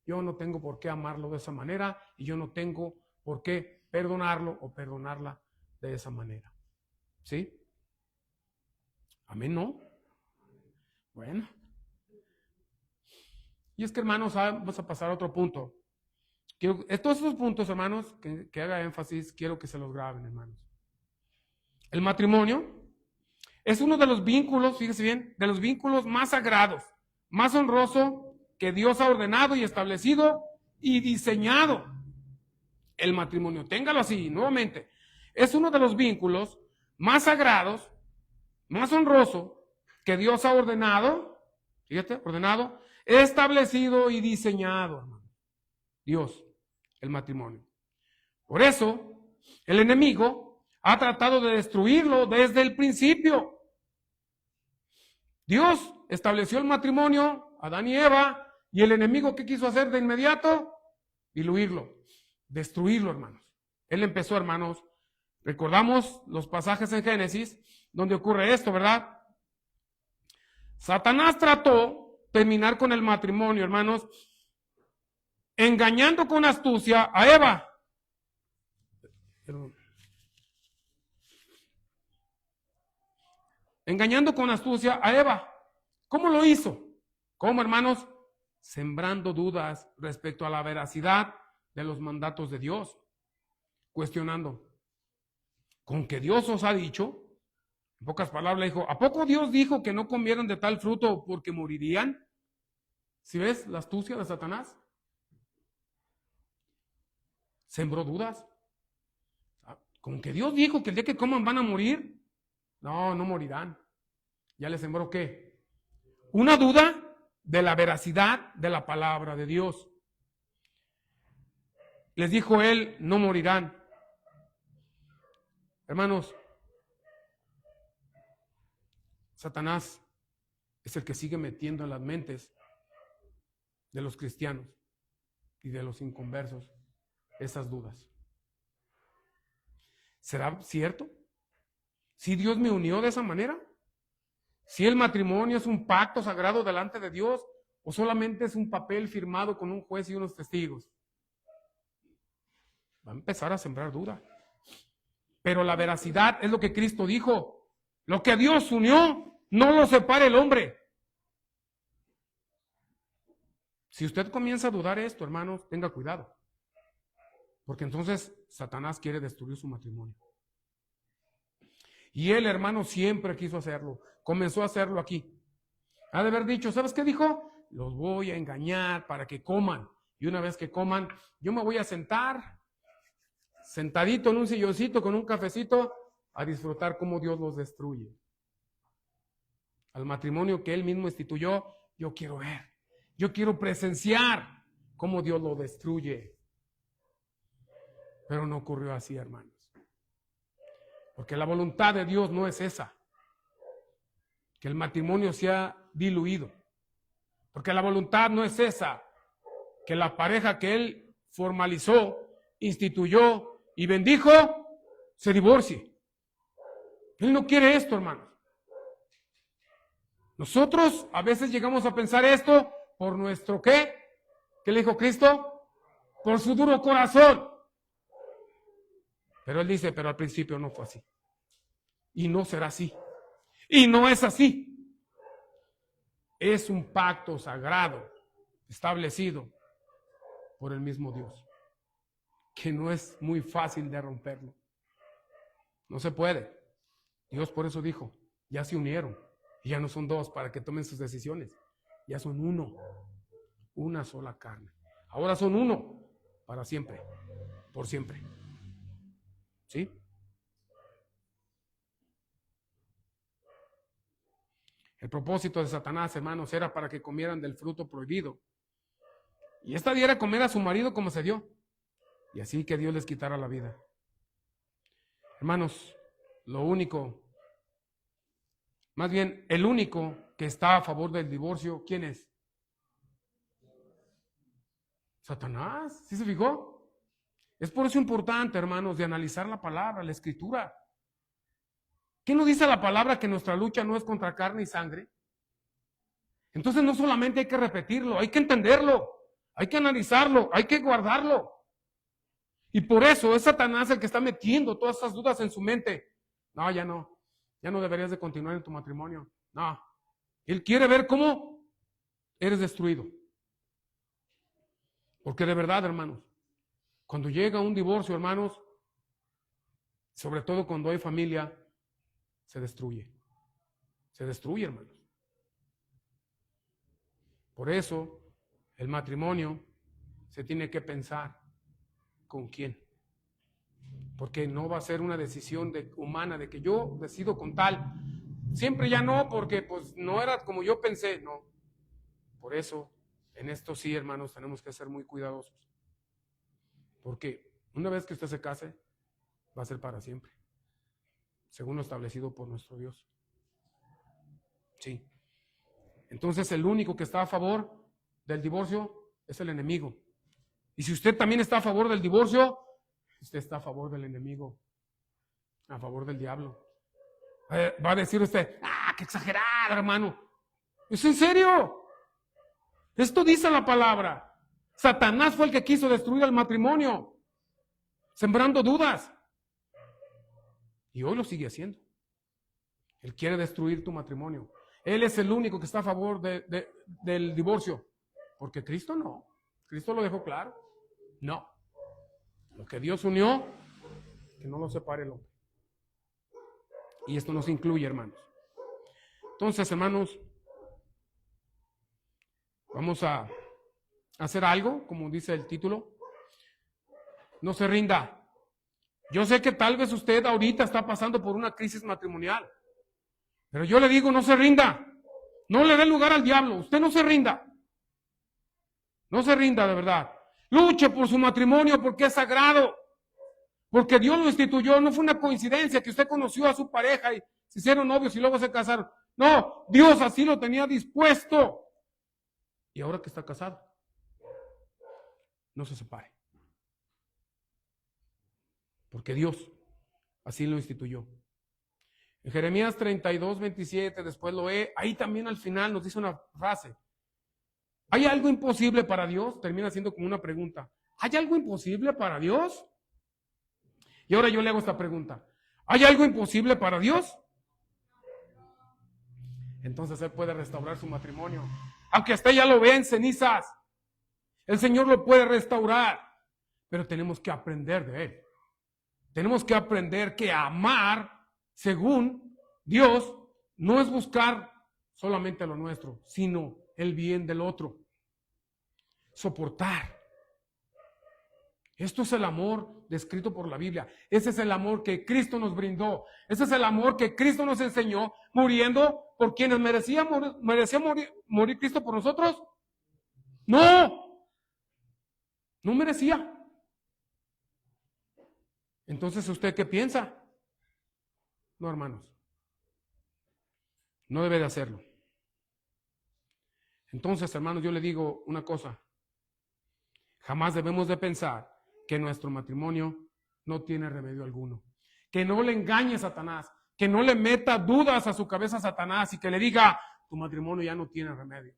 Yo no tengo por qué amarlo de esa manera y yo no tengo por qué perdonarlo o perdonarla de esa manera. ¿Sí? Amén, ¿no? Bueno. Y es que, hermanos, vamos a pasar a otro punto. Todos esos puntos, hermanos, que haga énfasis, quiero que se los graben, hermanos. El matrimonio es uno de los vínculos, fíjese bien, de los vínculos más sagrados, más honroso que Dios ha ordenado y establecido y diseñado. El matrimonio, téngalo así, nuevamente, es uno de los vínculos más sagrados, más honroso que Dios ha ordenado, fíjate, ordenado, establecido y diseñado, hermano. Dios, el matrimonio. Por eso, el enemigo ha tratado de destruirlo desde el principio. Dios estableció el matrimonio, Adán y Eva, y el enemigo, ¿qué quiso hacer de inmediato? Diluirlo, destruirlo, hermanos. Él empezó, hermanos, recordamos los pasajes en Génesis, donde ocurre esto, ¿verdad? Satanás trató de terminar con el matrimonio, hermanos, engañando con astucia a Eva. Engañando con astucia a Eva. ¿Cómo lo hizo? ¿Cómo, hermanos? Sembrando dudas respecto a la veracidad de los mandatos de Dios. Cuestionando. ¿Con que Dios os ha dicho? En pocas palabras le dijo, ¿a poco Dios dijo que no comieran de tal fruto porque morirían? ¿Sí ves la astucia de Satanás? Sembró dudas. ¿Con que Dios dijo que el día que coman van a morir? No morirán. ¿Ya le sembró qué? Una duda de la veracidad de la palabra de Dios. Les dijo él, no morirán. Hermanos, Satanás es el que sigue metiendo en las mentes de los cristianos y de los inconversos esas dudas. ¿Será cierto? ¿Si Dios me unió de esa manera? ¿Si el matrimonio es un pacto sagrado delante de Dios o solamente es un papel firmado con un juez y unos testigos? Va a empezar a sembrar duda. Pero la veracidad es lo que Cristo dijo. Lo que Dios unió, no lo separe el hombre. Si usted comienza a dudar esto, hermanos, tenga cuidado. Porque entonces Satanás quiere destruir su matrimonio. Y él, hermano, siempre quiso hacerlo. Comenzó a hacerlo aquí. Ha de haber dicho, ¿sabes qué dijo? Los voy a engañar para que coman. Y una vez que coman, yo me voy a sentar, sentadito en un silloncito con un cafecito, a disfrutar cómo Dios los destruye. al matrimonio que Él mismo instituyó, yo quiero ver, yo quiero presenciar cómo Dios lo destruye. Pero no ocurrió así, hermanos. Porque la voluntad de Dios no es esa, que el matrimonio sea diluido. Porque la voluntad no es esa, que la pareja que Él formalizó, instituyó y bendijo, se divorcie. Él no quiere esto, hermanos. Nosotros a veces llegamos a pensar esto por nuestro ¿qué? ¿Qué le dijo Cristo? Por su duro corazón. Pero Él dice, pero al principio no fue así. Y no será así. Y no es así. Es un pacto sagrado establecido por el mismo Dios, que no es muy fácil de romperlo. No se puede. Dios por eso dijo, ya se unieron. Y ya no son dos para que tomen sus decisiones. Ya son uno. Una sola carne. Ahora son uno para siempre. Por siempre. ¿Sí? El propósito de Satanás, hermanos, era para que comieran del fruto prohibido. Y esta diera comer a su marido como se dio. Y así que Dios les quitara la vida. Hermanos, lo único, más bien el único que está a favor del divorcio, ¿quién es? Satanás. ¿Sí se fijó? Es por eso importante, hermanos, de analizar la palabra, la escritura. ¿Qué nos dice la palabra? Que nuestra lucha no es contra carne y sangre. Entonces no solamente hay que repetirlo, hay que entenderlo, hay que analizarlo, hay que guardarlo. Y por eso es Satanás el que está metiendo todas esas dudas en su mente. No, ya no deberías de continuar en tu matrimonio. No, él quiere ver cómo eres destruido. Porque de verdad, hermanos, cuando llega un divorcio, hermanos, sobre todo cuando hay familia, se destruye. Se destruye, hermanos. Por eso, el matrimonio se tiene que pensar con quién. Porque no va a ser una decisión humana de que yo decido con tal. Siempre ya no, porque pues no era como yo pensé, no. Por eso, en esto sí, hermanos, tenemos que ser muy cuidadosos. Porque una vez que usted se case, va a ser para siempre. Según lo establecido por nuestro Dios. Sí. Entonces el único que está a favor del divorcio es el enemigo. Y si usted también está a favor del divorcio, usted está a favor del enemigo, a favor del diablo. Va a decir usted, qué exagerado, hermano. ¿Es en serio? Esto dice la palabra. Satanás fue el que quiso destruir el matrimonio, sembrando dudas. Y hoy lo sigue haciendo. Él quiere destruir tu matrimonio. Él es el único que está a favor del divorcio. Porque Cristo no. Cristo lo dejó claro. No. Lo que Dios unió, que no lo separe el hombre. Y esto nos incluye, hermanos. Entonces, hermanos, vamos a hacer algo, como dice el título. No se rinda. Yo sé que tal vez usted ahorita está pasando por una crisis matrimonial. Pero yo le digo, no se rinda. No le dé lugar al diablo. Usted no se rinda. No se rinda de verdad. Luche por su matrimonio porque es sagrado. Porque Dios lo instituyó. No fue una coincidencia que usted conoció a su pareja y se hicieron novios y luego se casaron. No, Dios así lo tenía dispuesto. Y ahora que está casado, no se separe. Porque Dios así lo instituyó. En Jeremías 32, 27, después lo ahí también al final nos dice una frase. ¿Hay algo imposible para Dios? Termina siendo como una pregunta. ¿Hay algo imposible para Dios? Y ahora yo le hago esta pregunta. ¿Hay algo imposible para Dios? Entonces Él puede restaurar su matrimonio. Aunque usted ya lo ve en cenizas. El Señor lo puede restaurar. Pero tenemos que aprender de Él. Tenemos que aprender que amar según Dios no es buscar solamente lo nuestro, sino el bien del otro. Soportar. Esto es el amor descrito por la Biblia. Ese es el amor que Cristo nos brindó. Ese es el amor que Cristo nos enseñó muriendo por quienes merecía morir Cristo por nosotros. No, no merecía. Entonces, ¿usted qué piensa? No, hermanos, no debe de hacerlo. Entonces, hermanos, yo le digo una cosa. Jamás debemos de pensar que nuestro matrimonio no tiene remedio alguno. Que no le engañe a Satanás, que no le meta dudas a su cabeza a Satanás y que le diga, tu matrimonio ya no tiene remedio.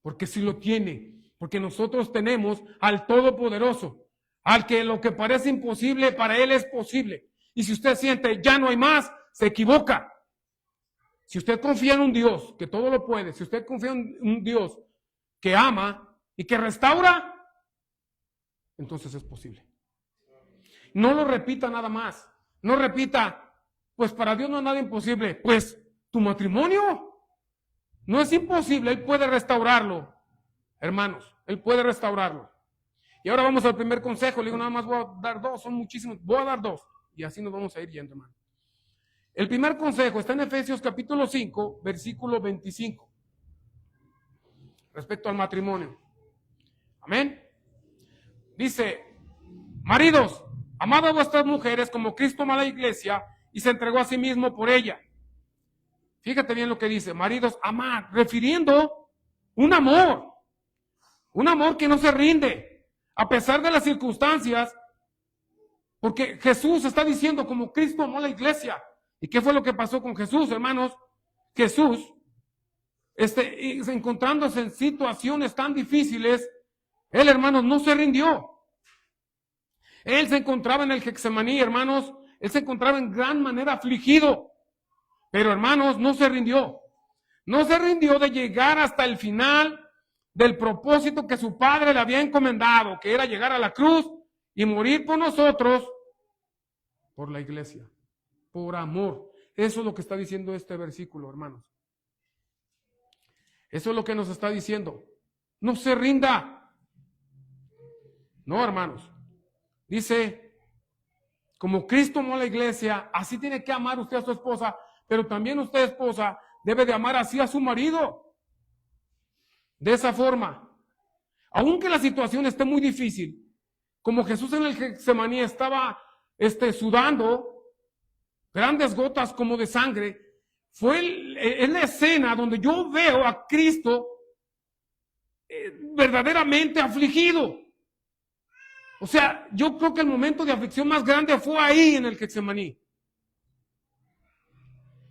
Porque sí lo tiene, porque nosotros tenemos al Todopoderoso, al que lo que parece imposible para Él es posible. Y si usted siente, ya no hay más, se equivoca. Si usted confía en un Dios que todo lo puede, si usted confía en un Dios que ama y que restaura, entonces es posible. No lo repita nada más. No repita, pues para Dios no hay nada imposible. Pues tu matrimonio no es imposible, Él puede restaurarlo. Hermanos, Él puede restaurarlo. Y ahora vamos al primer consejo. Le digo, nada más voy a dar dos, son muchísimos. Voy a dar dos. Y así nos vamos a ir yendo, hermano. El primer consejo está en Efesios capítulo 5, versículo 25. Respecto al matrimonio. Amén. Dice, maridos, amad a vuestras mujeres como Cristo amó a la iglesia y se entregó a sí mismo por ella. Fíjate bien lo que dice, maridos, amad, refiriendo un amor que no se rinde, a pesar de las circunstancias, porque Jesús está diciendo como Cristo amó a la iglesia. ¿Y qué fue lo que pasó con Jesús, hermanos? Jesús, encontrándose en situaciones tan difíciles, Él, hermanos, no se rindió. Él se encontraba en el Getsemaní, hermanos, Él se encontraba en gran manera afligido. Pero, hermanos, no se rindió. No se rindió de llegar hasta el final del propósito que su Padre le había encomendado, que era llegar a la cruz y morir por nosotros, por la iglesia, por amor. Eso es lo que está diciendo este versículo, hermanos. Eso es lo que nos está diciendo. No se rinda. No, hermanos. Dice, como Cristo amó a la iglesia, así tiene que amar usted a su esposa, pero también usted, esposa, debe de amar así a su marido. De esa forma. Aunque la situación esté muy difícil, como Jesús en el Getsemaní estaba sudando grandes gotas como de sangre, es la escena donde yo veo a Cristo verdaderamente afligido. O sea, yo creo que el momento de aflicción más grande fue ahí en el Getsemaní.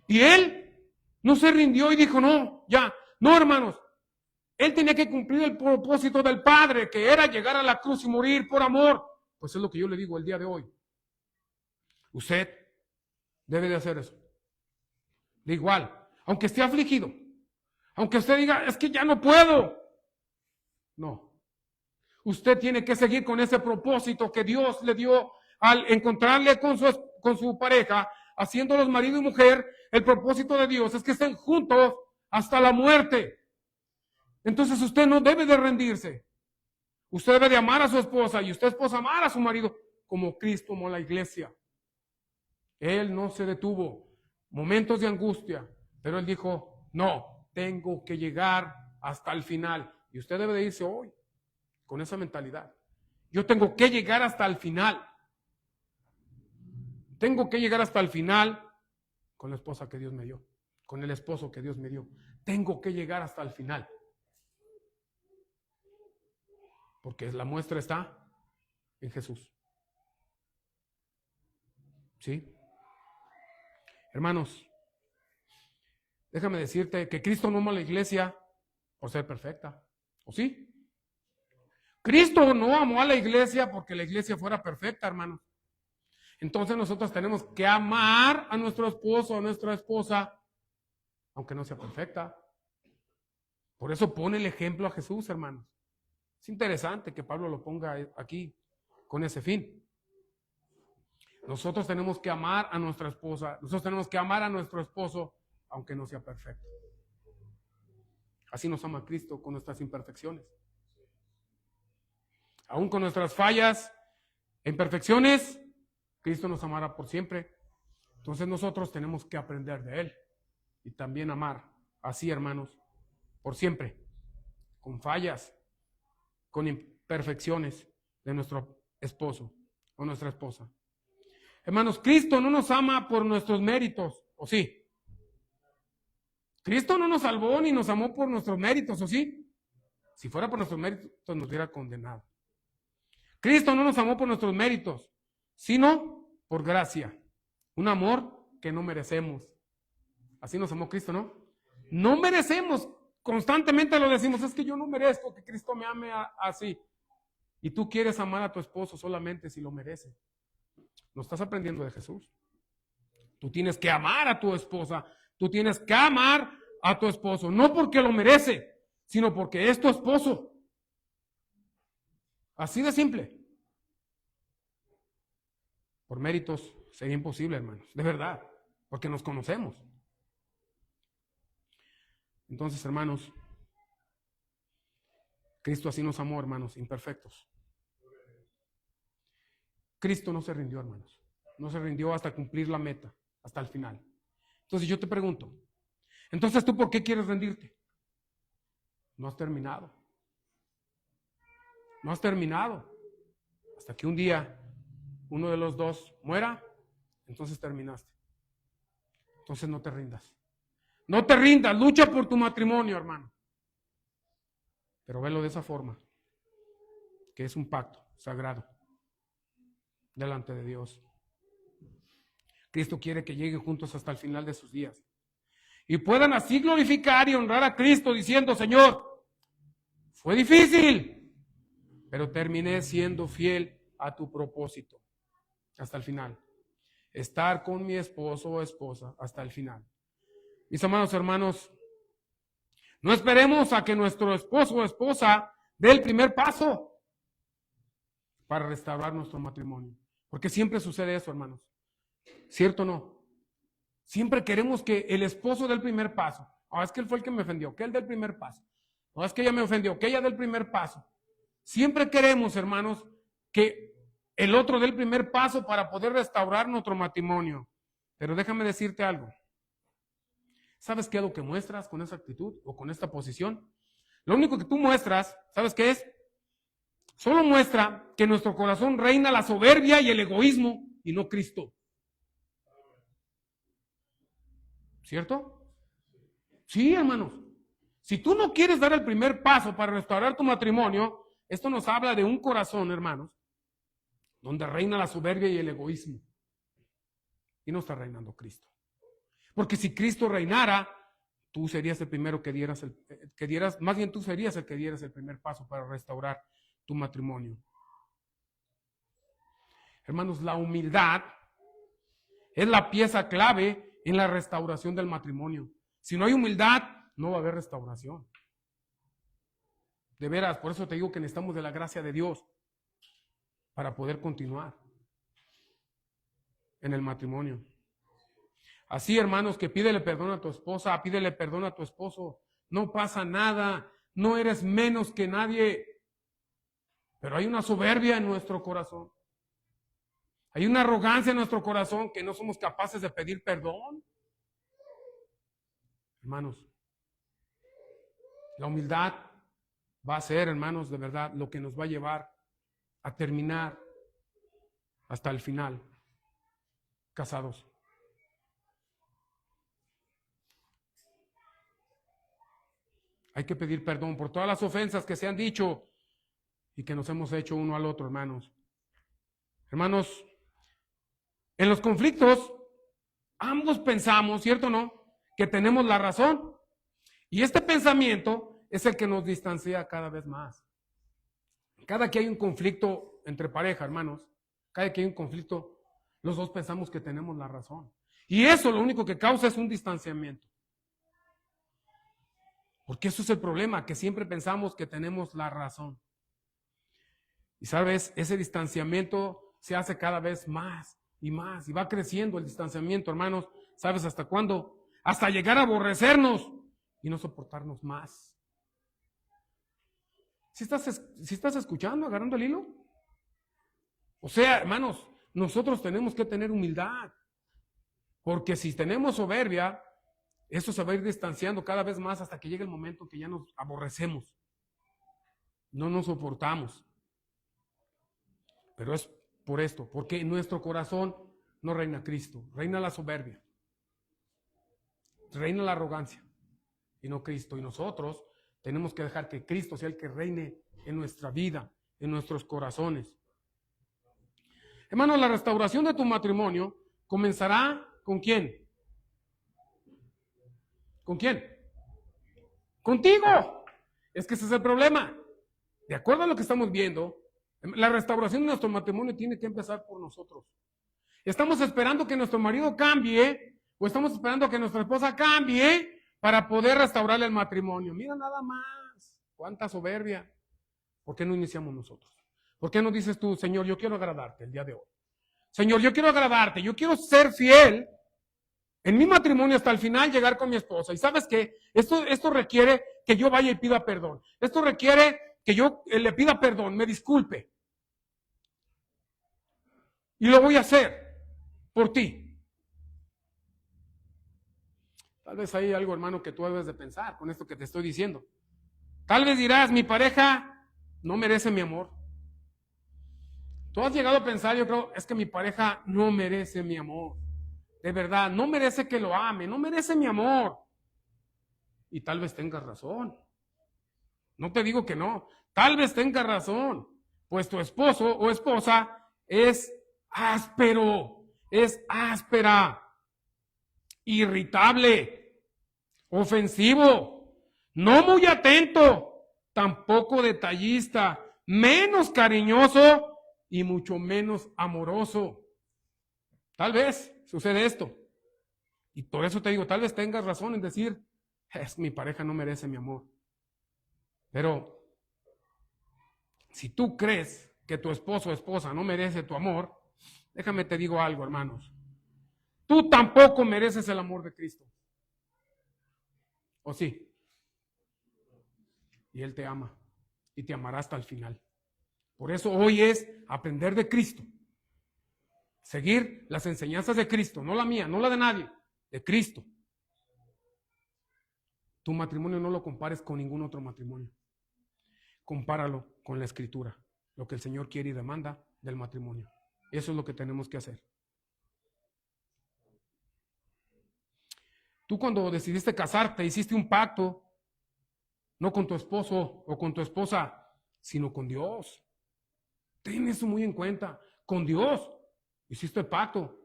Y Él no se rindió y dijo, no, ya, no, hermanos. Él tenía que cumplir el propósito del Padre, que era llegar a la cruz y morir por amor. Pues es lo que yo le digo el día de hoy. Usted debe de hacer eso. De igual, aunque esté afligido, aunque usted diga, es que ya no puedo. No. Usted tiene que seguir con ese propósito que Dios le dio al encontrarle con su pareja, haciéndolos marido y mujer. El propósito de Dios es que estén juntos hasta la muerte. Entonces usted no debe de rendirse. Usted debe de amar a su esposa y usted, esposa, amar a su marido como Cristo amó a la iglesia. Él no se detuvo. Momentos de angustia, pero Él dijo, no, tengo que llegar hasta el final. Y usted debe de irse hoy con esa mentalidad. Yo tengo que llegar hasta el final. Tengo que llegar hasta el final con la esposa que Dios me dio, con el esposo que Dios me dio. Tengo que llegar hasta el final. Porque la muestra está en Jesús. ¿Sí? Hermanos, déjame decirte que Cristo no amó a la iglesia por ser perfecta. ¿O sí? Cristo no amó a la iglesia porque la iglesia fuera perfecta, hermanos. Entonces nosotros tenemos que amar a nuestro esposo, a nuestra esposa, aunque no sea perfecta. Por eso pone el ejemplo a Jesús, hermanos. Es interesante que Pablo lo ponga aquí con ese fin. Nosotros tenemos que amar a nuestra esposa, nosotros tenemos que amar a nuestro esposo, aunque no sea perfecto. Así nos ama Cristo con nuestras imperfecciones. Aún con nuestras fallas e imperfecciones, Cristo nos amará por siempre. Entonces nosotros tenemos que aprender de Él y también amar así, hermanos, por siempre, con fallas, con imperfecciones de nuestro esposo o nuestra esposa. Hermanos, Cristo no nos ama por nuestros méritos, ¿o sí? Cristo no nos salvó ni nos amó por nuestros méritos, ¿o sí? Si fuera por nuestros méritos, nos hubiera condenado. Cristo no nos amó por nuestros méritos, sino por gracia. Un amor que no merecemos. Así nos amó Cristo, ¿no? No merecemos. Constantemente lo decimos, es que yo no merezco que Cristo me ame así. Y tú quieres amar a tu esposo solamente si lo merece. No estás aprendiendo de Jesús. Tú tienes que amar a tu esposa. Tú tienes que amar a tu esposo. No porque lo merece, sino porque es tu esposo. Así de simple. Por méritos sería imposible, hermanos. De verdad. Porque nos conocemos. Entonces, hermanos, Cristo así nos amó, hermanos, imperfectos. Cristo no se rindió, hermanos. No se rindió hasta cumplir la meta, hasta el final. Entonces yo te pregunto, entonces tú ¿por qué quieres rendirte? No has terminado. No has terminado. Hasta que un día uno de los dos muera, entonces terminaste. Entonces no te rindas. No te rindas, lucha por tu matrimonio, hermano. Pero velo de esa forma, que es un pacto sagrado delante de Dios. Cristo quiere que lleguen juntos hasta el final de sus días y puedan así glorificar y honrar a Cristo diciendo, Señor, fue difícil, pero terminé siendo fiel a tu propósito hasta el final. Estar con mi esposo o esposa hasta el final. Mis amados hermanos, no esperemos a que nuestro esposo o esposa dé el primer paso para restaurar nuestro matrimonio. Porque siempre sucede eso, hermanos. ¿Cierto o no? Siempre queremos que el esposo dé el primer paso. Ah, es que él fue el que me ofendió, que él dé el primer paso. No, es que ella me ofendió, que ella dé el primer paso. Siempre queremos, hermanos, que el otro dé el primer paso para poder restaurar nuestro matrimonio. Pero déjame decirte algo. ¿Sabes qué es lo que muestras con esa actitud o con esta posición? Lo único que tú muestras, ¿sabes qué es? Solo muestra que en nuestro corazón reina la soberbia y el egoísmo y no Cristo. ¿Cierto? Sí, hermanos. Si tú no quieres dar el primer paso para restaurar tu matrimonio, esto nos habla de un corazón, hermanos, donde reina la soberbia y el egoísmo. Y no está reinando Cristo. Porque si Cristo reinara, tú serías el primero que dieras, más bien tú serías el que dieras el primer paso para restaurar tu matrimonio. Hermanos, la humildad es la pieza clave en la restauración del matrimonio. Si no hay humildad, no va a haber restauración. De veras, por eso te digo que necesitamos de la gracia de Dios para poder continuar en el matrimonio. Así, hermanos, que pídele perdón a tu esposa, pídele perdón a tu esposo. No pasa nada, no eres menos que nadie. Pero hay una soberbia en nuestro corazón. Hay una arrogancia en nuestro corazón que no somos capaces de pedir perdón. Hermanos, la humildad va a ser, hermanos, de verdad, lo que nos va a llevar a terminar hasta el final casados. Hay que pedir perdón por todas las ofensas que se han dicho y que nos hemos hecho uno al otro, hermanos. Hermanos, en los conflictos, ambos pensamos, ¿cierto o no?, que tenemos la razón. Y este pensamiento es el que nos distancia cada vez más. Cada que hay un conflicto entre pareja, hermanos, cada que hay un conflicto, los dos pensamos que tenemos la razón. Y eso lo único que causa es un distanciamiento. Porque eso es el problema, que siempre pensamos que tenemos la razón. Y sabes, ese distanciamiento se hace cada vez más y más, y va creciendo el distanciamiento, hermanos. ¿Sabes hasta cuándo? Hasta llegar a aborrecernos y no soportarnos más. ¿Sí estás escuchando, agarrando el hilo? O sea, hermanos, nosotros tenemos que tener humildad, porque si tenemos soberbia, eso se va a ir distanciando cada vez más hasta que llegue el momento que ya nos aborrecemos, no nos soportamos. Pero es por esto, porque en nuestro corazón no reina Cristo, reina la soberbia, reina la arrogancia y no Cristo. Y nosotros tenemos que dejar que Cristo sea el que reine en nuestra vida, en nuestros corazones. Hermano, la restauración de tu matrimonio comenzará ¿con quién? ¿Con quién? Contigo. Es que ese es el problema. De acuerdo a lo que estamos viendo, la restauración de nuestro matrimonio tiene que empezar por nosotros. Estamos esperando que nuestro marido cambie o estamos esperando que nuestra esposa cambie para poder restaurar el matrimonio. Mira nada más, cuánta soberbia. ¿Por qué no iniciamos nosotros? ¿Por qué no dices tú, Señor, yo quiero agradarte el día de hoy? Señor, yo quiero agradarte, yo quiero ser fiel en mi matrimonio hasta el final, llegar con mi esposa. Y ¿sabes qué? Esto requiere que yo vaya y pida perdón. Esto requiere que yo le pida perdón, me disculpe. Y lo voy a hacer por ti. Tal vez hay algo, hermano, que tú debes de pensar con esto que te estoy diciendo. Tal vez dirás, mi pareja no merece mi amor. Tú has llegado a pensar, yo creo, es que mi pareja no merece mi amor. De verdad, no merece que lo ame, no merece mi amor. Y tal vez tengas razón. No te digo que no, tal vez tengas razón. Pues tu esposo o esposa es áspero, es áspera, irritable, ofensivo, no muy atento, tampoco detallista, menos cariñoso y mucho menos amoroso. Tal vez sucede esto. Y por eso te digo, tal vez tengas razón en decir, mi pareja no merece mi amor. Pero si tú crees que tu esposo o esposa no merece tu amor, déjame te digo algo, hermanos. Tú tampoco mereces el amor de Cristo. ¿O sí? Y Él te ama y te amará hasta el final. Por eso hoy es aprender de Cristo. Seguir las enseñanzas de Cristo, no la mía, no la de nadie, de Cristo. Tu matrimonio no lo compares con ningún otro matrimonio. Compáralo con la Escritura, lo que el Señor quiere y demanda del matrimonio. Eso es lo que tenemos que hacer. Tú cuando decidiste casarte, hiciste un pacto, no con tu esposo o con tu esposa, sino con Dios. Ten eso muy en cuenta, con Dios. Hiciste el pacto.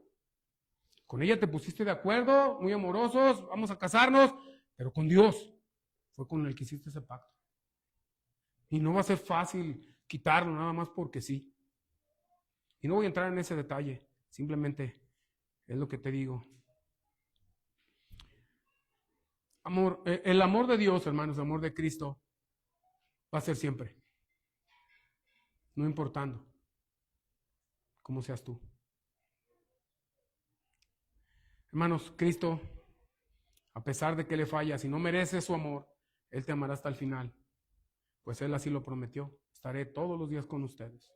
Con ella te pusiste de acuerdo, muy amorosos, vamos a casarnos, pero con Dios fue con el que hiciste ese pacto. Y no va a ser fácil quitarlo nada más porque sí. Y no voy a entrar en ese detalle, simplemente es lo que te digo. Amor, el amor de Dios, hermanos, el amor de Cristo va a ser siempre. No importando cómo seas tú. Hermanos, Cristo, a pesar de que le fallas y no mereces su amor, Él te amará hasta el final. Pues Él así lo prometió. Estaré todos los días con ustedes.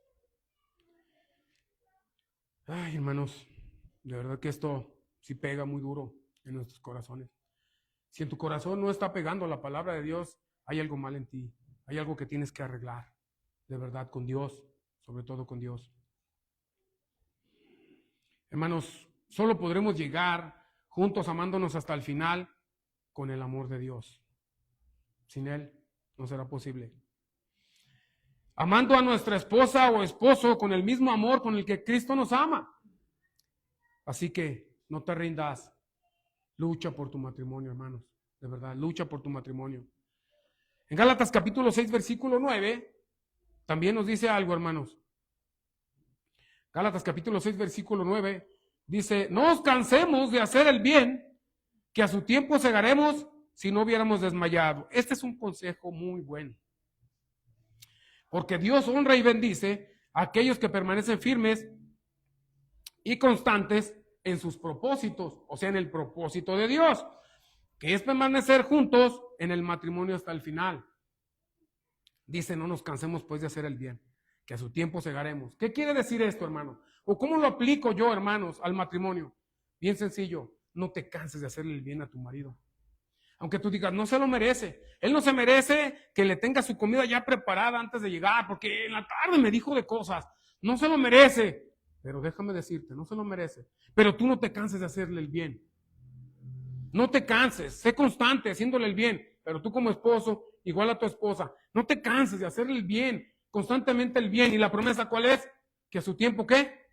Ay, hermanos, de verdad que esto sí pega muy duro en nuestros corazones. Si en tu corazón no está pegando la palabra de Dios, hay algo mal en ti. Hay algo que tienes que arreglar. De verdad, con Dios. Sobre todo con Dios. Hermanos, solo podremos llegar juntos amándonos hasta el final con el amor de Dios. Sin Él no será posible. Amando a nuestra esposa o esposo con el mismo amor con el que Cristo nos ama. Así que no te rindas. Lucha por tu matrimonio, hermanos. De verdad, lucha por tu matrimonio. En Gálatas capítulo 6, versículo 9, también nos dice algo, hermanos. Gálatas capítulo 6, versículo 9, dice, no os cansemos de hacer el bien, que a su tiempo segaremos si no hubiéramos desmayado. Este es un consejo muy bueno. Porque Dios honra y bendice a aquellos que permanecen firmes y constantes en sus propósitos, o sea, en el propósito de Dios, que es permanecer juntos en el matrimonio hasta el final. Dice, no nos cansemos pues de hacer el bien, que a su tiempo segaremos. ¿Qué quiere decir esto, hermano? ¿O cómo lo aplico yo, hermanos, al matrimonio? Bien sencillo, no te canses de hacerle el bien a tu marido. Aunque tú digas, no se lo merece. Él no se merece que le tenga su comida ya preparada antes de llegar, porque en la tarde me dijo de cosas. No se lo merece. Pero déjame decirte, no se lo merece. Pero tú no te canses de hacerle el bien. No te canses, sé constante haciéndole el bien. Pero tú como esposo, igual a tu esposa, no te canses de hacerle el bien, constantemente el bien. ¿Y la promesa cuál es? Que a su tiempo, ¿qué?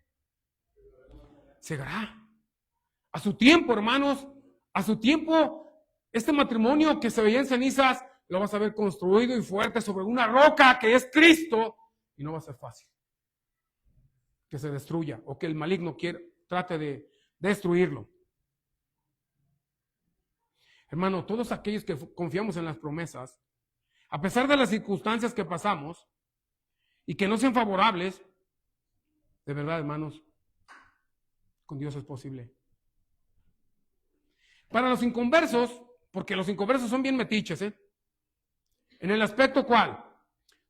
Segará. A su tiempo, hermanos, a su tiempo, este matrimonio que se veía en cenizas, lo vas a ver construido y fuerte sobre una roca que es Cristo, y no va a ser fácil que se destruya o que el maligno trate de destruirlo. Hermano, todos aquellos que confiamos en las promesas, a pesar de las circunstancias que pasamos y que no sean favorables, de verdad, hermanos, con Dios es posible. Para los inconversos, porque los inconversos son bien metiches, en el aspecto cual,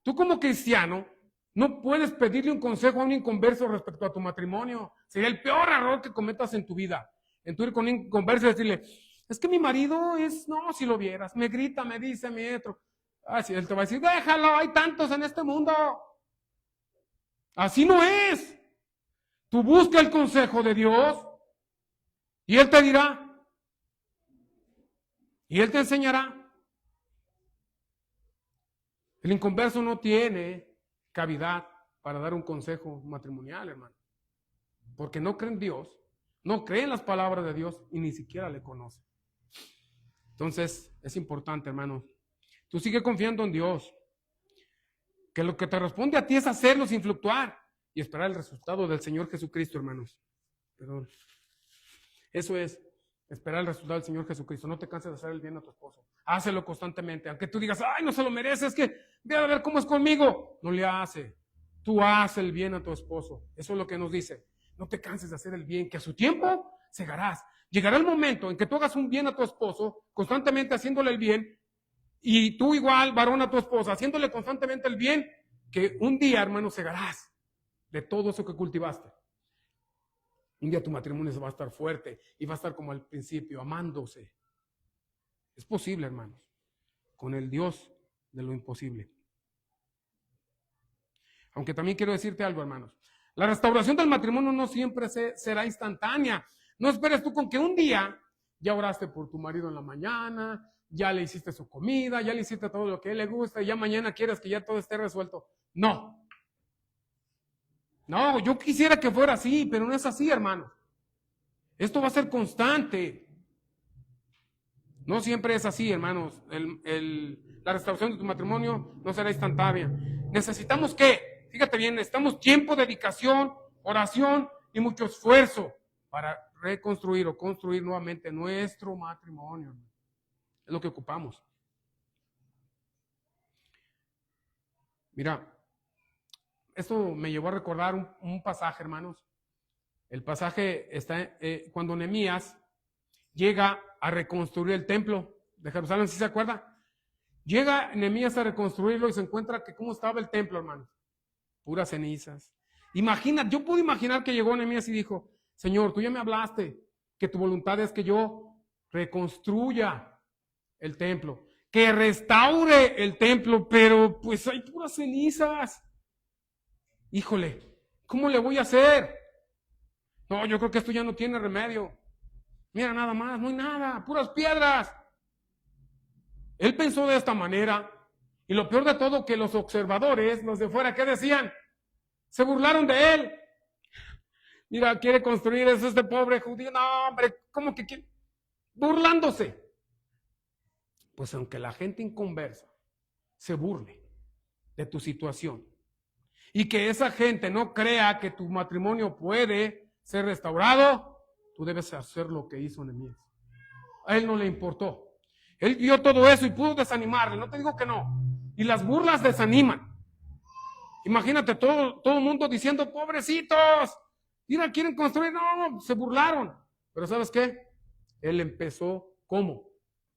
tú como cristiano no puedes pedirle un consejo a un inconverso respecto a tu matrimonio. Sería el peor error que cometas en tu vida. En tu ir con un inconverso y decirle, es que mi marido no, si lo vieras, me grita, me dice, me otro. Así él te va a decir, déjalo, hay tantos en este mundo. Así no es. Tú busca el consejo de Dios y Él te dirá. Y Él te enseñará. El inconverso no tiene cavidad para dar un consejo matrimonial, hermano. Porque no cree en Dios, no cree en las palabras de Dios y ni siquiera le conoce. Entonces, es importante, hermano. Tú sigue confiando en Dios. Que lo que te responde a ti es hacerlo sin fluctuar y esperar el resultado del Señor Jesucristo, hermanos. Perdón. Eso es. Esperar el resultado del Señor Jesucristo. No te canses de hacer el bien a tu esposo. Hácelo constantemente. Aunque tú digas, ay, no se lo mereces, es que ve a ver cómo es conmigo. No le hace. Tú haz el bien a tu esposo. Eso es lo que nos dice. No te canses de hacer el bien, que a su tiempo segarás. Llegará el momento en que tú hagas un bien a tu esposo, constantemente haciéndole el bien, y tú igual, varón, a tu esposa, haciéndole constantemente el bien, que un día, hermano, segarás de todo eso que cultivaste. Un día tu matrimonio se va a estar fuerte y va a estar como al principio, amándose. Es posible, hermanos, con el Dios de lo imposible. Aunque también quiero decirte algo, hermanos. La restauración del matrimonio no siempre será instantánea. No esperes tú con que un día ya oraste por tu marido en la mañana, ya le hiciste su comida, ya le hiciste todo lo que a él le gusta y ya mañana quieres que ya todo esté resuelto. No. No, yo quisiera que fuera así, pero no es así, hermano. Esto va a ser constante. No siempre es así, hermanos. La restauración de tu matrimonio no será instantánea. Necesitamos ¿qué? Fíjate bien, necesitamos tiempo, dedicación, oración y mucho esfuerzo para reconstruir o construir nuevamente nuestro matrimonio. Es lo que ocupamos. Mira, esto me llevó a recordar un pasaje, hermanos. El pasaje está cuando Nehemías llega a reconstruir el templo de Jerusalén, ¿sí se acuerda? Llega Nehemías a reconstruirlo y se encuentra que cómo estaba el templo, hermanos. Puras cenizas. Yo puedo imaginar que llegó Nehemías y dijo, Señor, tú ya me hablaste, que tu voluntad es que yo reconstruya el templo, que restaure el templo, pero pues hay puras cenizas. Híjole, ¿cómo le voy a hacer? No, yo creo que esto ya no tiene remedio. Mira, nada más, no hay nada, puras piedras. Él pensó de esta manera, y lo peor de todo, que los observadores, los de fuera, ¿qué decían? Se burlaron de él. Mira, quiere construir eso este pobre judío. No, hombre, ¿cómo que quiere? Burlándose. Pues aunque la gente inconversa se burle de tu situación y que esa gente no crea que tu matrimonio puede ser restaurado, tú debes hacer lo que hizo Nehemías. A él no le importó. Él vio todo eso y pudo desanimarle, no te digo que no. Y las burlas desaniman. Imagínate todo el mundo diciendo, pobrecitos, mira, quieren construir. No, se burlaron. Pero ¿sabes qué? Él empezó, ¿cómo?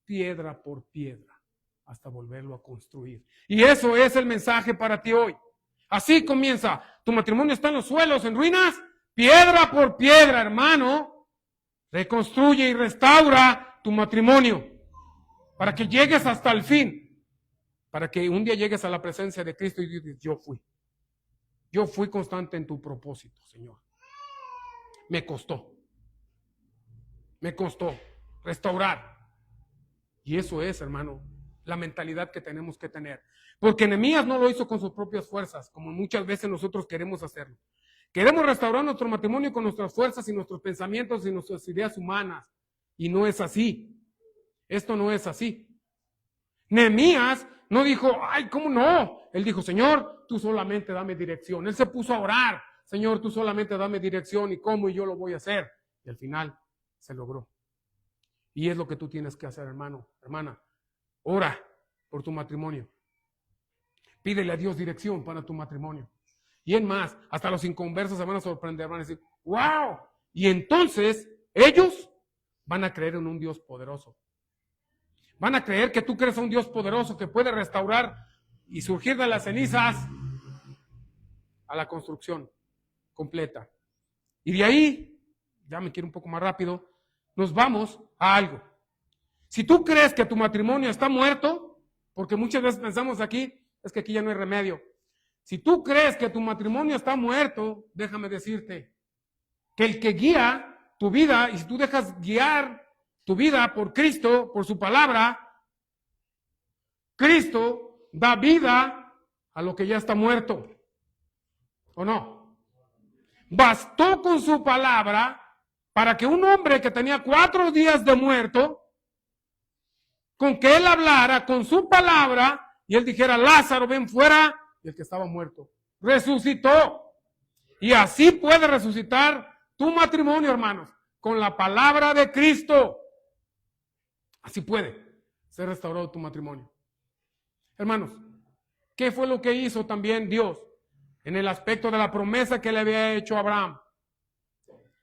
Piedra por piedra. hasta volverlo a construir. Y eso es el mensaje para ti hoy. Así comienza. Tu matrimonio está en los suelos, en ruinas, piedra por piedra, hermano. Reconstruye y restaura tu matrimonio para que llegues hasta el fin, para que un día llegues a la presencia de Cristo y dices, yo fui constante en tu propósito, Señor. Me costó restaurar. Y eso es, hermano, la mentalidad que tenemos que tener. Porque Nehemías no lo hizo con sus propias fuerzas, como muchas veces nosotros queremos hacerlo. Queremos restaurar nuestro matrimonio con nuestras fuerzas y nuestros pensamientos y nuestras ideas humanas. Y no es así. Esto no es así. Nehemías no dijo, ay, ¿cómo no? Él dijo, Señor, tú solamente dame dirección. Él se puso a orar. Señor, tú solamente dame dirección y cómo y yo lo voy a hacer. Y al final se logró. Y es lo que tú tienes que hacer, hermano, hermana. Ora por tu matrimonio. Pídele a Dios dirección para tu matrimonio. Y en más, hasta los inconversos se van a sorprender, van a decir, ¡wow! Y entonces ellos van a creer en un Dios poderoso. Van a creer que tú crees en un Dios poderoso que puede restaurar y surgir de las cenizas a la construcción completa. Y de ahí, ya me quiero un poco más rápido, nos vamos a algo. Si tú crees que tu matrimonio está muerto, porque muchas veces pensamos aquí, es que aquí ya no hay remedio. Si tú crees que tu matrimonio está muerto, déjame decirte que el que guía tu vida, y si tú dejas guiar tu vida por Cristo, por su palabra, Cristo da vida a lo que ya está muerto. ¿O no? Bastó con su palabra para que un hombre que tenía 4 días de muerto, con que él hablara con su palabra y él dijera, Lázaro, ven fuera, y el que estaba muerto resucitó. Y así puede resucitar tu matrimonio, hermanos, con la palabra de Cristo. Así puede ser restaurado tu matrimonio. Hermanos, ¿qué fue lo que hizo también Dios en el aspecto de la promesa que le había hecho a Abraham?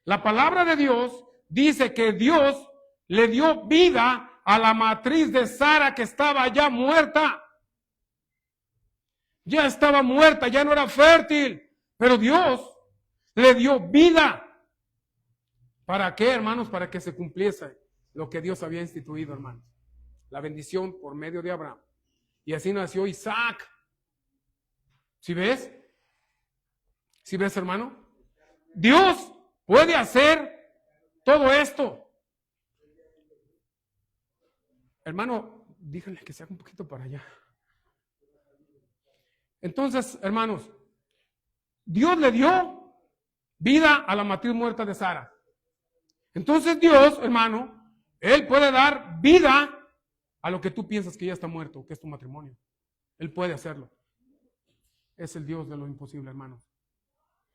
La palabra de Dios dice que Dios le dio vida a la matriz de Sara que estaba ya muerta. Ya estaba muerta, ya no era fértil, pero Dios le dio vida. ¿Para qué, hermanos? Para que se cumpliese lo que Dios había instituido, hermanos. La bendición por medio de Abraham. Y así nació Isaac. ¿Sí ves? ¿Sí ves, hermano? Dios puede hacer todo esto. Hermano, díganle que se haga un poquito para allá. Entonces, hermanos, Dios le dio vida a la matriz muerta de Sara. Entonces Dios, hermano, Él puede dar vida a lo que tú piensas que ya está muerto, que es tu matrimonio. Él puede hacerlo. Es el Dios de lo imposible, hermanos.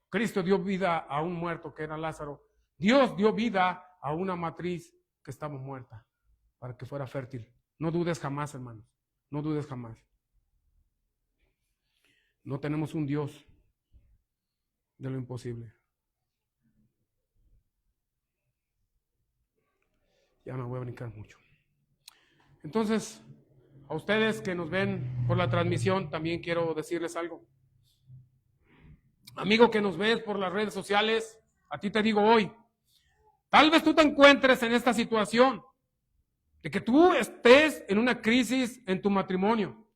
Cristo dio vida a un muerto que era Lázaro. Dios dio vida a una matriz que estaba muerta para que fuera fértil. No dudes jamás, hermanos. No dudes jamás. No tenemos un Dios de lo imposible. Ya me voy a brincar mucho. Entonces, a ustedes que nos ven por la transmisión, también quiero decirles algo. Amigo que nos ves por las redes sociales, a ti te digo hoy, tal vez tú te encuentres en esta situación de que tú estés en una crisis en tu matrimonio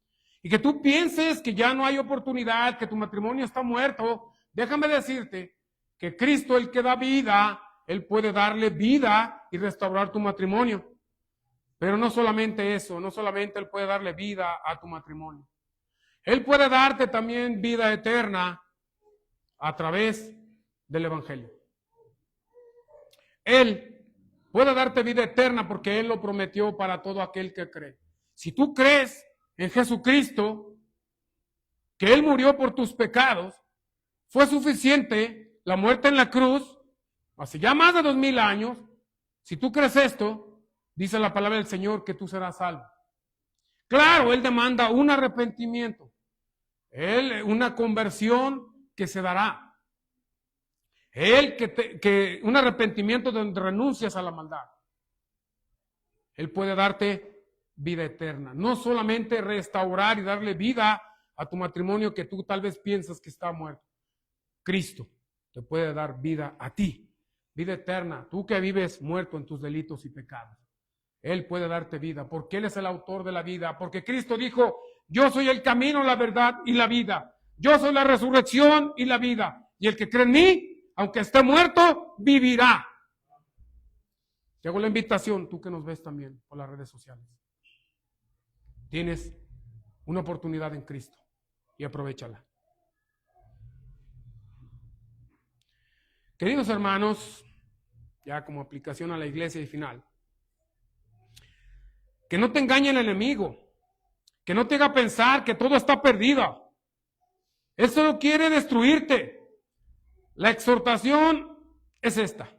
y que tú pienses que ya no hay oportunidad, que tu matrimonio está muerto. Déjame decirte que Cristo, el que da vida, Él puede darle vida y restaurar tu matrimonio. Pero no solamente eso, no solamente Él puede darle vida a tu matrimonio. Él puede darte también vida eterna a través del Evangelio. Él puede darte vida eterna porque Él lo prometió para todo aquel que cree. Si tú crees en Jesucristo, que Él murió por tus pecados, fue suficiente la muerte en la cruz, hace ya más de 2000 años. Si tú crees esto, dice la palabra del Señor que tú serás salvo. Claro, Él demanda un arrepentimiento, una conversión que se dará. Un arrepentimiento donde renuncias a la maldad. Él puede darte vida eterna. No solamente restaurar y darle vida a tu matrimonio que tú tal vez piensas que está muerto. Cristo te puede dar vida a ti, vida eterna. Tú que vives muerto en tus delitos y pecados. Él puede darte vida porque Él es el autor de la vida. Porque Cristo dijo, yo soy el camino, la verdad y la vida. Yo soy la resurrección y la vida. Y el que cree en mí, aunque esté muerto, vivirá. Te hago la invitación, tú que nos ves también por las redes sociales. Tienes una oportunidad en Cristo y aprovéchala. Queridos hermanos, ya como aplicación a la iglesia y final, que no te engañe el enemigo, que no te haga pensar que todo está perdido. Él solo quiere destruirte. La exhortación es esta: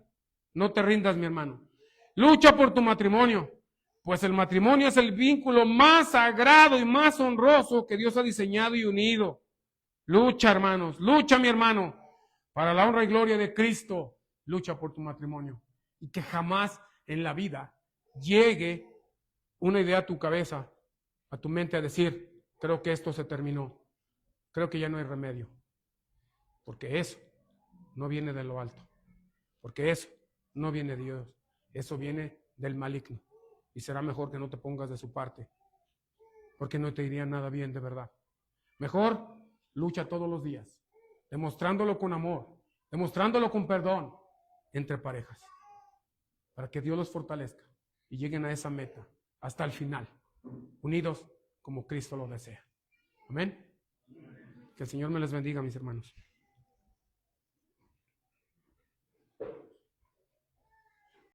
no te rindas, mi hermano. Lucha por tu matrimonio, pues el matrimonio es el vínculo más sagrado y más honroso que Dios ha diseñado y unido. Lucha, hermanos, lucha, mi hermano, para la honra y gloria de Cristo. Lucha por tu matrimonio y que jamás en la vida llegue una idea a tu cabeza, a tu mente, a decir, creo que esto se terminó, creo que ya no hay remedio, porque eso no viene de lo alto, porque eso no viene de Dios, eso viene del maligno, y será mejor que no te pongas de su parte, porque no te iría nada bien de verdad. Mejor lucha todos los días, demostrándolo con amor, demostrándolo con perdón entre parejas, para que Dios los fortalezca y lleguen a esa meta hasta el final, unidos como Cristo lo desea. Amén. Que el Señor me les bendiga, mis hermanos.